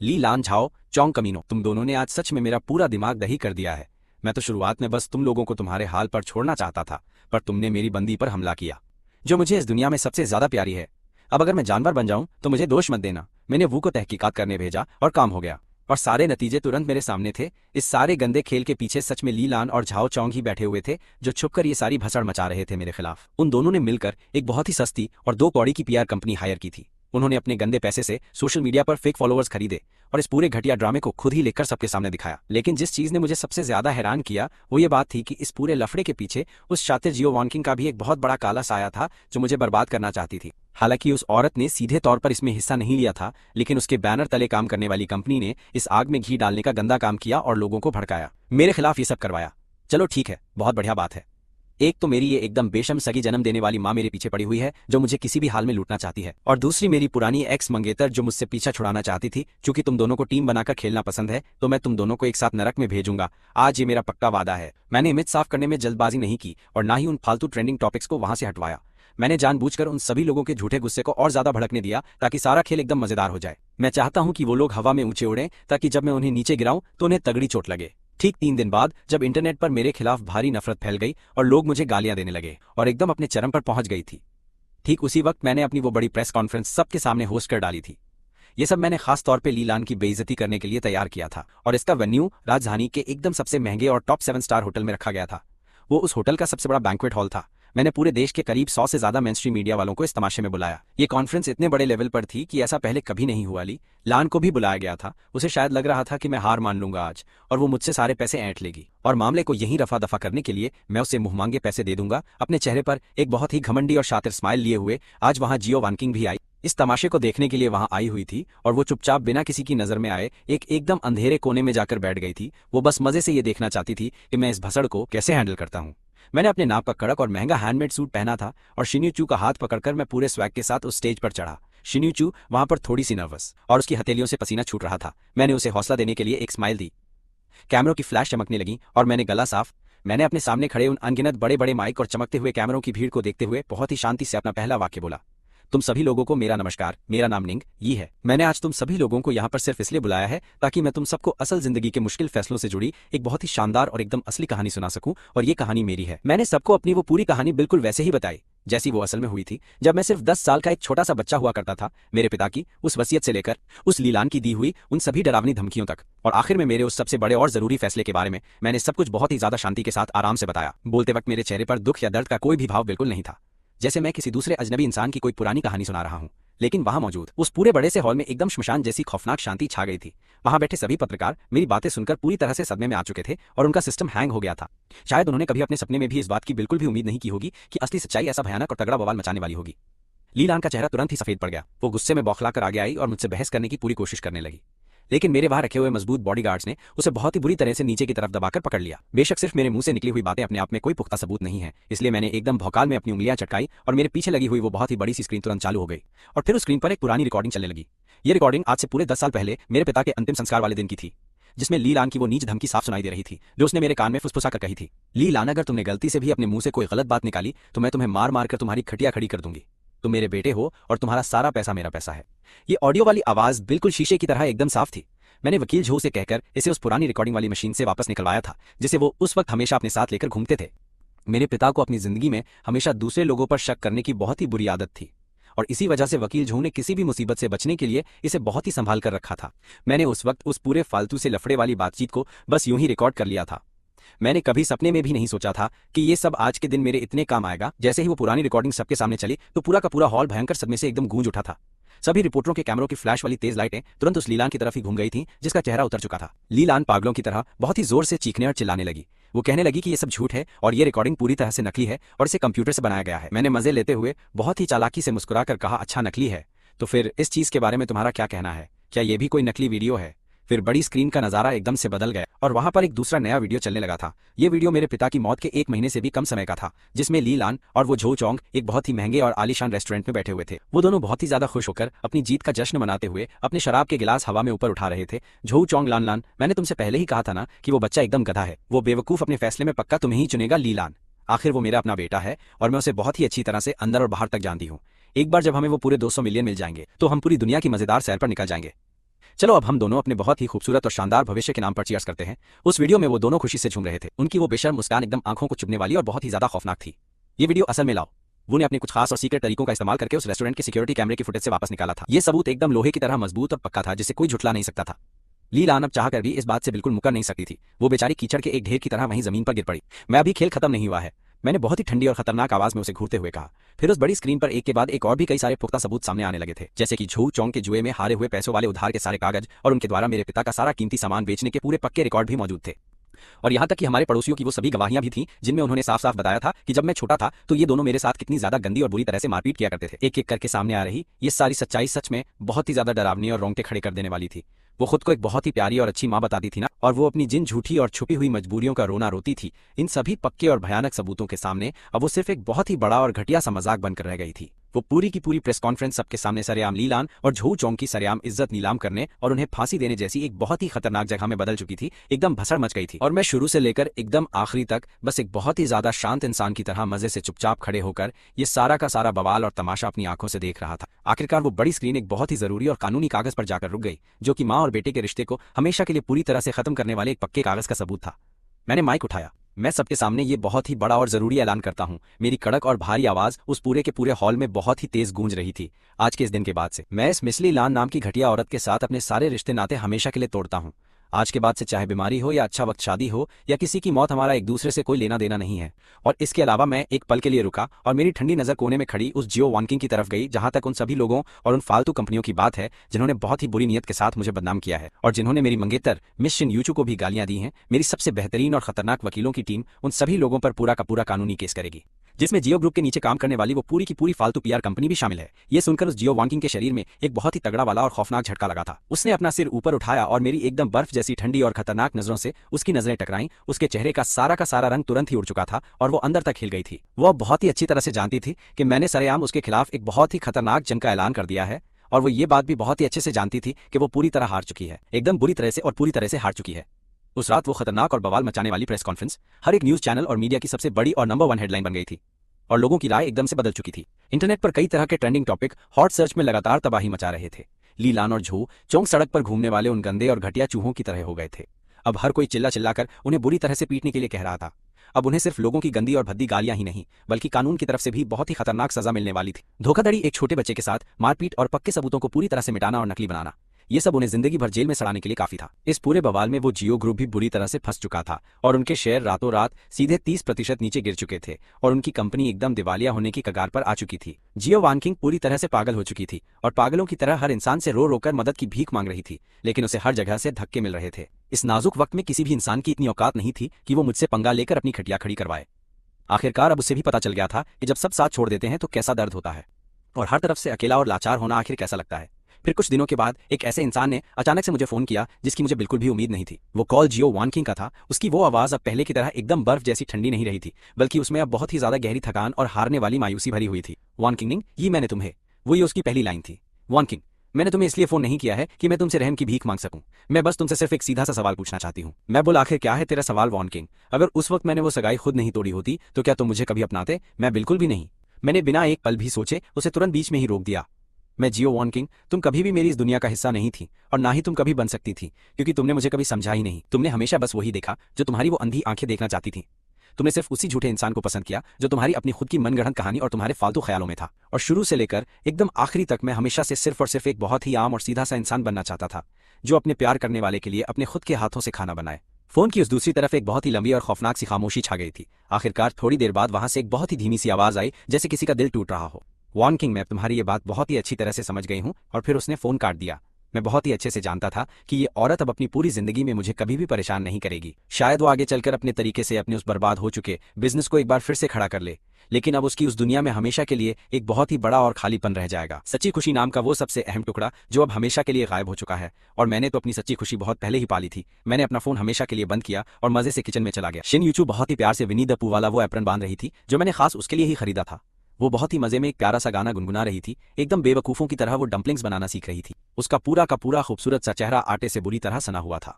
ली लान झाओ चौंग कमीनो, तुम दोनों ने आज सच में मेरा पूरा दिमाग दही कर दिया है। मैं तो शुरुआत में बस तुम लोगों को तुम्हारे हाल पर छोड़ना चाहता था, पर तुमने मेरी बंदी पर हमला किया जो मुझे इस दुनिया में सबसे ज्यादा प्यारी है। अब अगर मैं जानवर बन जाऊं तो मुझे दोष मत देना। मैंने वू को तहकीकात करने भेजा और काम हो गया, और सारे नतीजे तुरंत मेरे सामने थे। इस सारे गंदे खेल के पीछे सच में ली लान और झाओ चौंग ही बैठे हुए थे, जो छुपकर ये सारी भसड़ मचा रहे थे मेरे खिलाफ। उन दोनों ने मिलकर एक बहुत ही सस्ती और 2 कौड़ी की पीआर कंपनी हायर की थी। उन्होंने अपने गंदे पैसे से सोशल मीडिया पर फेक फॉलोअर्स खरीदे और इस पूरे घटिया ड्रामे को खुद ही लेकर सबके सामने दिखाया। लेकिन जिस चीज ने मुझे सबसे ज्यादा हैरान किया वो ये बात थी कि इस पूरे लफड़े के पीछे उस शातिर जियो वानकिंग का भी एक बहुत बड़ा काला साया था, जो मुझे बर्बाद करना चाहती थी। हालांकि उस औरत ने सीधे तौर पर इसमें हिस्सा नहीं लिया था, लेकिन उसके बैनर तले काम करने वाली कंपनी ने इस आग में घी डालने का गंदा काम किया और लोगों को भड़काया, मेरे खिलाफ ये सब करवाया। चलो ठीक है, बहुत बढ़िया बात है। एक तो मेरी ये एकदम बेशम सगी जन्म देने वाली माँ मेरे पीछे पड़ी हुई है, जो मुझे किसी भी हाल में लूटना चाहती है, और दूसरी मेरी पुरानी एक्स मंगेतर जो मुझसे पीछा छुड़ाना चाहती थी। क्योंकि तुम दोनों को टीम बनाकर खेलना पसंद है तो मैं तुम दोनों को एक साथ नरक में भेजूंगा। आज ये मेरा पक्का वादा है। मैंने इमेज साफ करने में जल्दबाजी नहीं की और ना ही उन फालतू ट्रेंडिंग टॉपिक्स को वहां से हटवाया। मैंने जानबूझकर उन सभी लोगों के झूठे गुस्से को और ज्यादा भड़कने दिया ताकि सारा खेल एकदम मजेदार हो जाए। मैं चाहता हूं कि वो लोग हवा में ऊंचे उड़ें ताकि जब मैं उन्हें नीचे गिराऊं तो उन्हें तगड़ी चोट लगे। ठीक 3 दिन बाद जब इंटरनेट पर मेरे खिलाफ भारी नफरत फैल गई और लोग मुझे गालियां देने लगे और एकदम अपने चरम पर पहुंच गई थी, ठीक उसी वक्त मैंने अपनी वो बड़ी प्रेस कॉन्फ्रेंस सबके सामने होस्ट कर डाली थी। ये सब मैंने खास तौर पे ली लान की बेइज्जती करने के लिए तैयार किया था, और इसका वेन्यू राजधानी के एकदम सबसे महंगे और टॉप 7 स्टार होटल में रखा गया था। वो उस होटल का सबसे बड़ा बैंक्वेट हॉल था। मैंने पूरे देश के करीब 100 से ज्यादा मेनस्ट्रीम मीडिया वालों को इस तमाशे में बुलाया। ये कॉन्फ्रेंस इतने बड़े लेवल पर थी कि ऐसा पहले कभी नहीं हुआ। ली लान को भी बुलाया गया था। उसे शायद लग रहा था कि मैं हार मान लूंगा आज और वो मुझसे सारे पैसे ऐंठ लेगी, और मामले को यहीं रफा दफा करने के लिए मैं उसे मुंह मांगे पैसे दे दूंगा। अपने चेहरे पर एक बहुत ही घमंडी और शातिर स्माइल लिए हुए आज वहां जियो वानकिंग भी आई। इस तमाशे को देखने के लिए वहां आई हुई थी, और वो चुपचाप बिना किसी की नजर में आए एकदम अंधेरे कोने में जाकर बैठ गई थी। वो बस मजे से ये देखना चाहती थी कि मैं इस भसड़ को कैसे हैंडल करता हूँ। मैंने अपने नाप का कड़क और महंगा हैंडमेड सूट पहना था और शिन्यूचू का हाथ पकड़कर मैं पूरे स्वैग के साथ उस स्टेज पर चढ़ा। शिन्यूचू वहां पर थोड़ी सी नर्वस और उसकी हथेलियों से पसीना छूट रहा था। मैंने उसे हौसला देने के लिए एक स्माइल दी। कैमरों की फ्लैश चमकने लगी और मैंने अपने सामने खड़े उन अनगिनत बड़े बड़े माइक और चमकते हुए कैमरों की भीड़ को देखते हुए बहुत ही शांति से अपना पहला वाक्य बोला। तुम सभी लोगों को मेरा नमस्कार, मेरा नाम निंग यी है। मैंने आज तुम सभी लोगों को यहाँ पर सिर्फ इसलिए बुलाया है ताकि मैं तुम सबको असल जिंदगी के मुश्किल फैसलों से जुड़ी एक बहुत ही शानदार और एकदम असली कहानी सुना सकूं, और ये कहानी मेरी है। मैंने सबको अपनी वो पूरी कहानी बिल्कुल वैसे ही बताई जैसी वो असल में हुई थी, जब मैं सिर्फ 10 साल का एक छोटा सा बच्चा हुआ करता था। मेरे पिता की उस वसीयत से लेकर उस लीलान की दी हुई उन सभी डरावनी धमकियों तक, और आखिर में मेरे उस सबसे बड़े और जरूरी फैसले के बारे में मैंने सब कुछ बहुत ही ज्यादा शांति के साथ आराम से बताया। बोलते वक्त मेरे चेहरे पर दुख या दर्द का कोई भी भाव बिल्कुल नहीं था, जैसे मैं किसी दूसरे अजनबी इंसान की कोई पुरानी कहानी सुना रहा हूँ। लेकिन वहां मौजूद उस पूरे बड़े से हॉल में एकदम श्मशान जैसी खौफनाक शांति छा गई थी। वहां बैठे सभी पत्रकार मेरी बातें सुनकर पूरी तरह से सदमे में आ चुके थे और उनका सिस्टम हैंग हो गया था। शायद उन्होंने कभी अपने सपने में भी इस बात की बिल्कुल भी उम्मीद नहीं की होगी कि असली सच्चाई ऐसा भयानक और तगड़ा बवाल मचाने वाली होगी। लीलान का चेहरा तुरंत ही सफेद पड़ गया। वो गुस्से में बौखलाकर आगे आई और मुझसे बहस करने की पूरी कोशिश करने लगी, लेकिन मेरे वहां रखे हुए मजबूत बॉडीगार्ड्स ने उसे बहुत ही बुरी तरह से नीचे की तरफ दबाकर पकड़ लिया। बेशक सिर्फ मेरे मुंह से निकली हुई बातें अपने आप में कोई पुख्ता सबूत नहीं है, इसलिए मैंने एकदम भौकाल में अपनी उंगलियां चटकाई और मेरे पीछे लगी हुई वो बहुत ही बड़ी सी स्क्रीन तुरंत चालू हो गई और फिर उस स्क्रीन पर एक पुरानी रिकॉर्डिंग चलने लगी। ये रिकॉर्डिंग आज से पूरे 10 साल पहले मेरे पिता के अंतिम संस्कार वाले दिन की थी, जिसमें लीलान की वो नीच धमकी साफ सुनाई दे रही थी जो उसने मेरे कान में फुसफुसा कर कही थी। लीलान, अगर तुमने गलती से भी अपने मुंह से कोई गलत बात निकाली तो मैं तुम्हें मार मार कर तुम्हारी खटिया खड़ी कर दूंगी। तुम मेरे बेटे हो और तुम्हारा सारा पैसा मेरा पैसा है। ये ऑडियो वाली आवाज बिल्कुल शीशे की तरह एकदम साफ थी। मैंने वकील झो से कहकर इसे उस पुरानी रिकॉर्डिंग वाली मशीन से वापस निकलवाया था जिसे वो उस वक्त हमेशा अपने साथ लेकर घूमते थे। मेरे पिता को अपनी जिंदगी में हमेशा दूसरे लोगों पर शक करने की बहुत ही बुरी आदत थी और इसी वजह से वकील झो ने किसी भी मुसीबत से बचने के लिए इसे बहुत ही संभाल कर रखा था। मैंने उस वक्त उस पूरे फालतू से लफड़े वाली बातचीत को बस यूं ही रिकॉर्ड कर लिया था। मैंने कभी सपने में भी नहीं सोचा था कि ये सब आज के दिन मेरे इतने काम आएगा। जैसे ही वो पुरानी रिकॉर्डिंग सबके सामने चली तो पूरा का पूरा हॉल भयंकर सदमे से एकदम गूंज उठा था। सभी रिपोर्टरों के कैमरों की फ्लैश वाली तेज लाइटें तुरंत उस लीलान की तरफ ही घूम गई थीं, जिसका चेहरा उतर चुका था। लीलान पागलों की तरह बहुत ही जोर से चीखने और चिल्लाने लगी। वो कहने लगी कि ये सब झूठ है और ये रिकॉर्डिंग पूरी तरह से नकली है और इसे कंप्यूटर से बनाया गया है। मैंने मजे लेते हुए बहुत ही चालाकी से मुस्कुराकर कहा, अच्छा नकली है तो फिर इस चीज के बारे में तुम्हारा क्या कहना है? क्या ये भी कोई नकली वीडियो है? फिर बड़ी स्क्रीन का नजारा एकदम से बदल गया और वहां पर एक दूसरा नया वीडियो चलने लगा था। ये वीडियो मेरे पिता की मौत के 1 महीने से भी कम समय का था, जिसमें लीलान और वो झो चोंग एक बहुत ही महंगे और आलीशान रेस्टोरेंट में बैठे हुए थे। वो दोनों बहुत ही ज्यादा खुश होकर अपनी जीत का जश्न मनाते हुए अपने शराब के गिलास हवा में ऊपर उठा रहे थे। झो चोंग, लान, मैंने तुमसे पहले ही कहा था ना कि वो बच्चा एकदम गधा है। वो बेवकूफ अपने फैसले में पक्का तुम्हें ही चुनेगा लीलान। आखिर वो मेरा अपना बेटा है और मैं उसे बहुत ही अच्छी तरह से अंदर और बाहर तक जानती हूँ। एक बार जब हमें वो पूरे 200 मिलियन मिल जाएंगे तो हम पूरी दुनिया की मजेदार सैर पर निकल जाएंगे। चलो अब हम दोनों अपने बहुत ही खूबसूरत और शानदार भविष्य के नाम पर चीयर्स करते हैं। उस वीडियो में वो दोनों खुशी से झूम रहे थे। उनकी वो बेशर्म मुस्कान एकदम आंखों को चुभने वाली और बहुत ही ज्यादा खौफनाक थी। ये वीडियो असल में लाओ वो ने अपने कुछ खास और सीक्रेट तरीकों का इस्तेमाल करके उस रेस्टोरेंट के सिक्योरिटी कैमरे की फुटेज से वापस निकाला था। ये सबूत एकदम लोहे की तरह मजबूत और पक्का था, जिसे कोई झुठला नहीं सकता था। लीलान अब चाहकर भी इस बात से बिल्कुल मुकर नहीं सकती थी। वो बेचारी कीचड़ के एक ढेर की तरह वहीं जमीन पर गिर पड़ी। मैं अभी खेल खत्म नहीं हुआ है, मैंने बहुत ही ठंडी और खतरनाक आवाज में उसे घूरते हुए कहा। फिर उस बड़ी स्क्रीन पर एक के बाद एक और भी कई सारे पुख्ता सबूत सामने आने लगे थे, जैसे कि झो चोंग के जुए में हारे हुए पैसों वाले उधार के सारे कागज और उनके द्वारा मेरे पिता का सारा कीमती सामान बेचने के पूरे पक्के रिकॉर्ड भी मौजूद थे। और यहाँ तक कि हमारे पड़ोसियों की वो सभी गवाहियां भी थीं, जिनमें उन्होंने साफ साफ बताया था कि जब मैं छोटा था तो ये दोनों मेरे साथ कितनी ज्यादा गंदी और बुरी तरह से मारपीट किया करते थे। एक एक करके सामने आ रही ये सारी सच्चाई सच में बहुत ही ज्यादा डरावनी और रोंगटे खड़े कर देने वाली थी। वो खुद को एक बहुत ही प्यारी और अच्छी माँ बताती थी ना, और वो अपनी जिन झूठी और छुपी हुई मजबूरियों का रोना रोती थी, इन सभी पक्के और भयानक सबूतों के सामने अब वो सिर्फ एक बहुत ही बड़ा और घटिया सा मजाक बनकर रह गई थी। वो पूरी की पूरी प्रेस कॉन्फ्रेंस सबके सामने सरेआम लीलान और झो चोंग की सरेआम इज्जत नीलाम करने और उन्हें फांसी देने जैसी एक बहुत ही खतरनाक जगह में बदल चुकी थी। एकदम भसड़ मच गई थी और मैं शुरू से लेकर एकदम आखिरी तक बस एक बहुत ही ज्यादा शांत इंसान की तरह मजे से चुपचाप खड़े होकर ये सारा का सारा बवाल और तमाशा अपनी आंखों से देख रहा था। आखिरकार वो बड़ी स्क्रीन एक बहुत ही जरूरी और कानूनी कागज पर जाकर रुक गई, जो कि माँ और बेटे के रिश्ते को हमेशा के लिए पूरी तरह से खत्म करने वाले एक पक्के कागज का सबूत था। मैंने माइक उठाया। मैं सबके सामने ये बहुत ही बड़ा और जरूरी ऐलान करता हूँ। मेरी कड़क और भारी आवाज उस पूरे के पूरे हॉल में बहुत ही तेज गूंज रही थी। आज के इस दिन के बाद से मैं इस मिसली लान नाम की घटिया औरत के साथ अपने सारे रिश्ते नाते हमेशा के लिए तोड़ता हूँ। आज के बाद से चाहे बीमारी हो या अच्छा वक्त शादी हो या किसी की मौत, हमारा एक दूसरे से कोई लेना देना नहीं है। और इसके अलावा मैं एक पल के लिए रुका और मेरी ठंडी नजर कोने में खड़ी उस जियो वानकिंग की तरफ गई, जहां तक उन सभी लोगों और उन फालतू कंपनियों की बात है जिन्होंने बहुत ही बुरी नीयत के साथ मुझे बदनाम किया है और जिन्होंने मेरी मंगेतर मिस शिनयूचू को भी गालियां दी हैं। मेरी सबसे बेहतरीन और खतरनाक वकीलों की टीम उन सभी लोगों पर पूरा का पूरा कानूनी केस करेगी। जिसमें जियो ग्रुप के नीचे काम करने वाली वो पूरी की पूरी फालतू पीआर कंपनी भी शामिल है। ये सुनकर उस जियो वांकिंग के शरीर में एक बहुत ही तगड़ा वाला और खौफनाक झटका लगा था। उसने अपना सिर ऊपर उठाया और मेरी एकदम बर्फ जैसी ठंडी और खतरनाक नजरों से उसकी नजरें टकराईं। उसके चेहरे का सारा रंग तुरंत ही उड़ चुका था और वो अंदर तक हिल गई थी। वो बहुत ही अच्छी तरह से जानती थी कि मैंने सरेआम उसके खिलाफ एक बहुत ही खतरनाक जंग का ऐलान कर दिया है, और वो ये बात भी बहुत ही अच्छे से जानती थी कि वो पूरी तरह हार चुकी है, एकदम बुरी तरह से और पूरी तरह से हार चुकी है। उस रात वो खतरनाक और बवाल मचाने वाली प्रेस कॉन्फ्रेंस हर एक न्यूज चैनल और मीडिया की सबसे बड़ी और नंबर 1 हेडलाइन बन गई थी, और लोगों की राय एकदम से बदल चुकी थी। इंटरनेट पर कई तरह के ट्रेंडिंग टॉपिक हॉट सर्च में लगातार तबाही मचा रहे थे। लीलान और झू चौंक सड़क पर घूमने वाले उन गंदे और घटिया चूहों की तरह हो गए थे। अब हर कोई चिल्लाकर उन्हें बुरी तरह से पीटने के लिए कह रहा था। अब उन्हें सिर्फ लोगों की गंदी और भद्दी गालियां ही नहीं, बल्कि कानून की तरफ से भी बहुत ही खतरनाक सजा मिलने वाली थी। धोखाधड़ी, एक छोटे बच्चे के साथ मारपीट और पक्के सबूतों को पूरी तरह से मिटाना और नकली बनाना, ये सब उन्हें जिंदगी भर जेल में सड़ाने के लिए काफी था। इस पूरे बवाल में वो जियो ग्रुप भी बुरी तरह से फंस चुका था और उनके शेयर रातों रात सीधे 30% नीचे गिर चुके थे और उनकी कंपनी एकदम दिवालिया होने की कगार पर आ चुकी थी। जियो वांकिंग पूरी तरह से पागल हो चुकी थी और पागलों की तरह हर इंसान से रो कर मदद की भीख मांग रही थी, लेकिन उसे हर जगह से धक्के मिल रहे थे। इस नाजुक वक्त में किसी भी इंसान की इतनी औकात नहीं थी कि वो मुझसे पंगा लेकर अपनी खटिया खड़ी करवाए। आखिरकार अब उसे भी पता चल गया था कि जब सब साथ छोड़ देते हैं तो कैसा दर्द होता है, और हर तरफ से अकेला और लाचार होना आखिर कैसा लगता है। फिर कुछ दिनों के बाद एक ऐसे इंसान ने अचानक से मुझे फोन किया जिसकी मुझे बिल्कुल भी उम्मीद नहीं थी। वो कॉल जियो वांकिंग का था। उसकी वो आवाज अब पहले की तरह एकदम बर्फ जैसी ठंडी नहीं रही थी, बल्कि उसमें अब बहुत ही ज्यादा गहरी थकान और हारने वाली मायूसी भरी हुई थी। वांकिंग, ये मैंने तुम्हें, वो ये उसकी पहली लाइन थी। वांकिंग, मैंने तुम्हें इसलिए फोन नहीं किया है कि मैं तुमसे रहम की भीख मांग सकूं। मैं बस तुमसे सिर्फ एक सीधा सा सवाल पूछना चाहती हूं। मैं बोला, आखिर क्या है तेरा सवाल वांकिंग? अगर उस वक्त मैंने वो सगाई खुद नहीं तोड़ी होती तो क्या तुम मुझे कभी अपनाते? मैं बिल्कुल भी नहीं। मैंने बिना एक पल भी सोचे उसे तुरंत बीच में ही रोक दिया। मैं जियो वांकिंग, तुम कभी भी मेरी इस दुनिया का हिस्सा नहीं थी और ना ही तुम कभी बन सकती थी, क्योंकि तुमने मुझे कभी समझा ही नहीं। तुमने हमेशा बस वही देखा जो तुम्हारी वो अंधी आंखें देखना चाहती थी। तुमने सिर्फ उसी झूठे इंसान को पसंद किया जो तुम्हारी अपनी खुद की मनगढ़ंत कहानी और तुम्हारे फालतू ख्यालों में था। और शुरू से लेकर एकदम आखिरी तक मैं हमेशा से सिर्फ और सिर्फ एक बहुत ही आम और सीधा सा इंसान बनना चाहता था, जो अपने प्यार करने वाले के लिए अपने खुद के हाथों से खाना बनाए। फोन की उस दूसरी तरफ एक बहुत ही लंबी और खौफनाक सी खामोशी छा गई थी। आखिरकार थोड़ी देर बाद वहां से एक बहुत ही धीमी सी आवाज आई, जैसे किसी का दिल टूट रहा हो। वांकिंग, मैं तुम्हारी ये बात बहुत ही अच्छी तरह से समझ गई हूं। और फिर उसने फोन काट दिया। मैं बहुत ही अच्छे से जानता था कि ये औरत अब अपनी पूरी जिंदगी में मुझे कभी भी परेशान नहीं करेगी। शायद वो आगे चलकर अपने तरीके से अपने उस बर्बाद हो चुके बिजनेस को एक बार फिर से खड़ा कर ले, लेकिन अब उसकी उस दुनिया में हमेशा के लिए एक बहुत ही बड़ा और खालीपन रह जाएगा। सच्ची खुशी नाम का वो सबसे अहम टुकड़ा जो अब हमेशा के लिए गायब हो चुका है। और मैंने तो अपनी सच्ची खुशी बहुत पहले ही पाली थी। मैंने अपना फोन हमेशा के लिए बंद किया और मजे से किचन में चला गया। शिन यूचू बहुत ही प्यार से विनी द पू वाला वो एप्रन बांध रही थी जो मैंने खास उसके लिए ही खरीदा था। वो बहुत ही मजे में एक प्यारा सा गाना गुनगुना रही थी। एकदम बेवकूफों की तरह वो डम्पलिंग्स बनाना सीख रही थी। उसका पूरा का पूरा खूबसूरत सा चेहरा आटे से बुरी तरह सना हुआ था।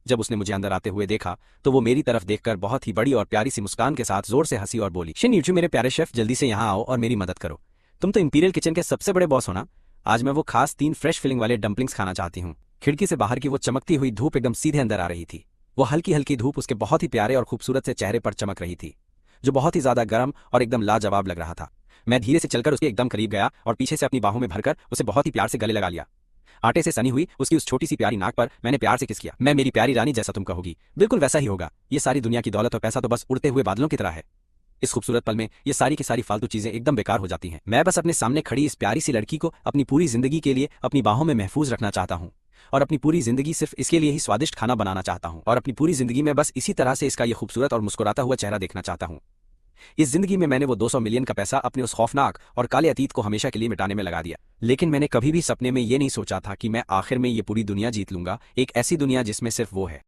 जब उसने मुझे अंदर आते हुए देखा तो वो मेरी तरफ देखकर बहुत ही बड़ी और प्यारी सी मुस्कान के साथ जोर से हंसी और बोली, शिन यूचू मेरे प्यारे शेफ, जल्दी से यहाँ आओ और मेरी मदद करो। तुम तो इंपीरियल किचन के सबसे बड़े बॉस हो ना। आज मैं वो खास 3 फ्रेश फिलिंग वाले डम्पलिंग्स खाना चाहती हूँ। खिड़की से बाहर की वो चमकती हुई धूप एकदम सीधे अंदर आ रही थी। वो हल्की हल्की धूप उसके बहुत ही प्यारे और खूबसूरत से चेहरे पर चमक रही थी, जो बहुत ही ज्यादा गर्म और एकदम लाजवाब लग रहा था। मैं धीरे से चलकर उसके एकदम करीब गया और पीछे से अपनी बाहों में भरकर उसे बहुत ही प्यार से गले लगा लिया। आटे से सनी हुई उसकी उस छोटी सी प्यारी नाक पर मैंने प्यार से किस किया। मैं मेरी प्यारी रानी, जैसा तुम कहोगी बिल्कुल वैसा ही होगा। ये सारी दुनिया की दौलत और पैसा तो बस उड़ते हुए बादलों की तरह है। इस खूबसूरत पल में ये सारी की सारी फालतू चीजें एकदम बेकार हो जाती हैं। मैं बस अपने सामने खड़ी इस प्यारी सी लड़की को अपनी पूरी जिंदगी के लिए अपनी बाहों में महफूज रखना चाहता हूँ, और अपनी पूरी जिंदगी सिर्फ इसके लिए ही स्वादिष्ट खाना बनाना चाहता हूँ, और अपनी पूरी जिंदगी में बस इसी तरह से इसका ये खूबसूरत और मुस्कुराता हुआ चेहरा देखना चाहता हूँ। इस जिंदगी में मैंने वो 200 मिलियन का पैसा अपने उस खौफनाक और काले अतीत को हमेशा के लिए मिटाने में लगा दिया, लेकिन मैंने कभी भी सपने में ये नहीं सोचा था कि मैं आखिर में ये पूरी दुनिया जीत लूंगा, एक ऐसी दुनिया जिसमें सिर्फ वो है।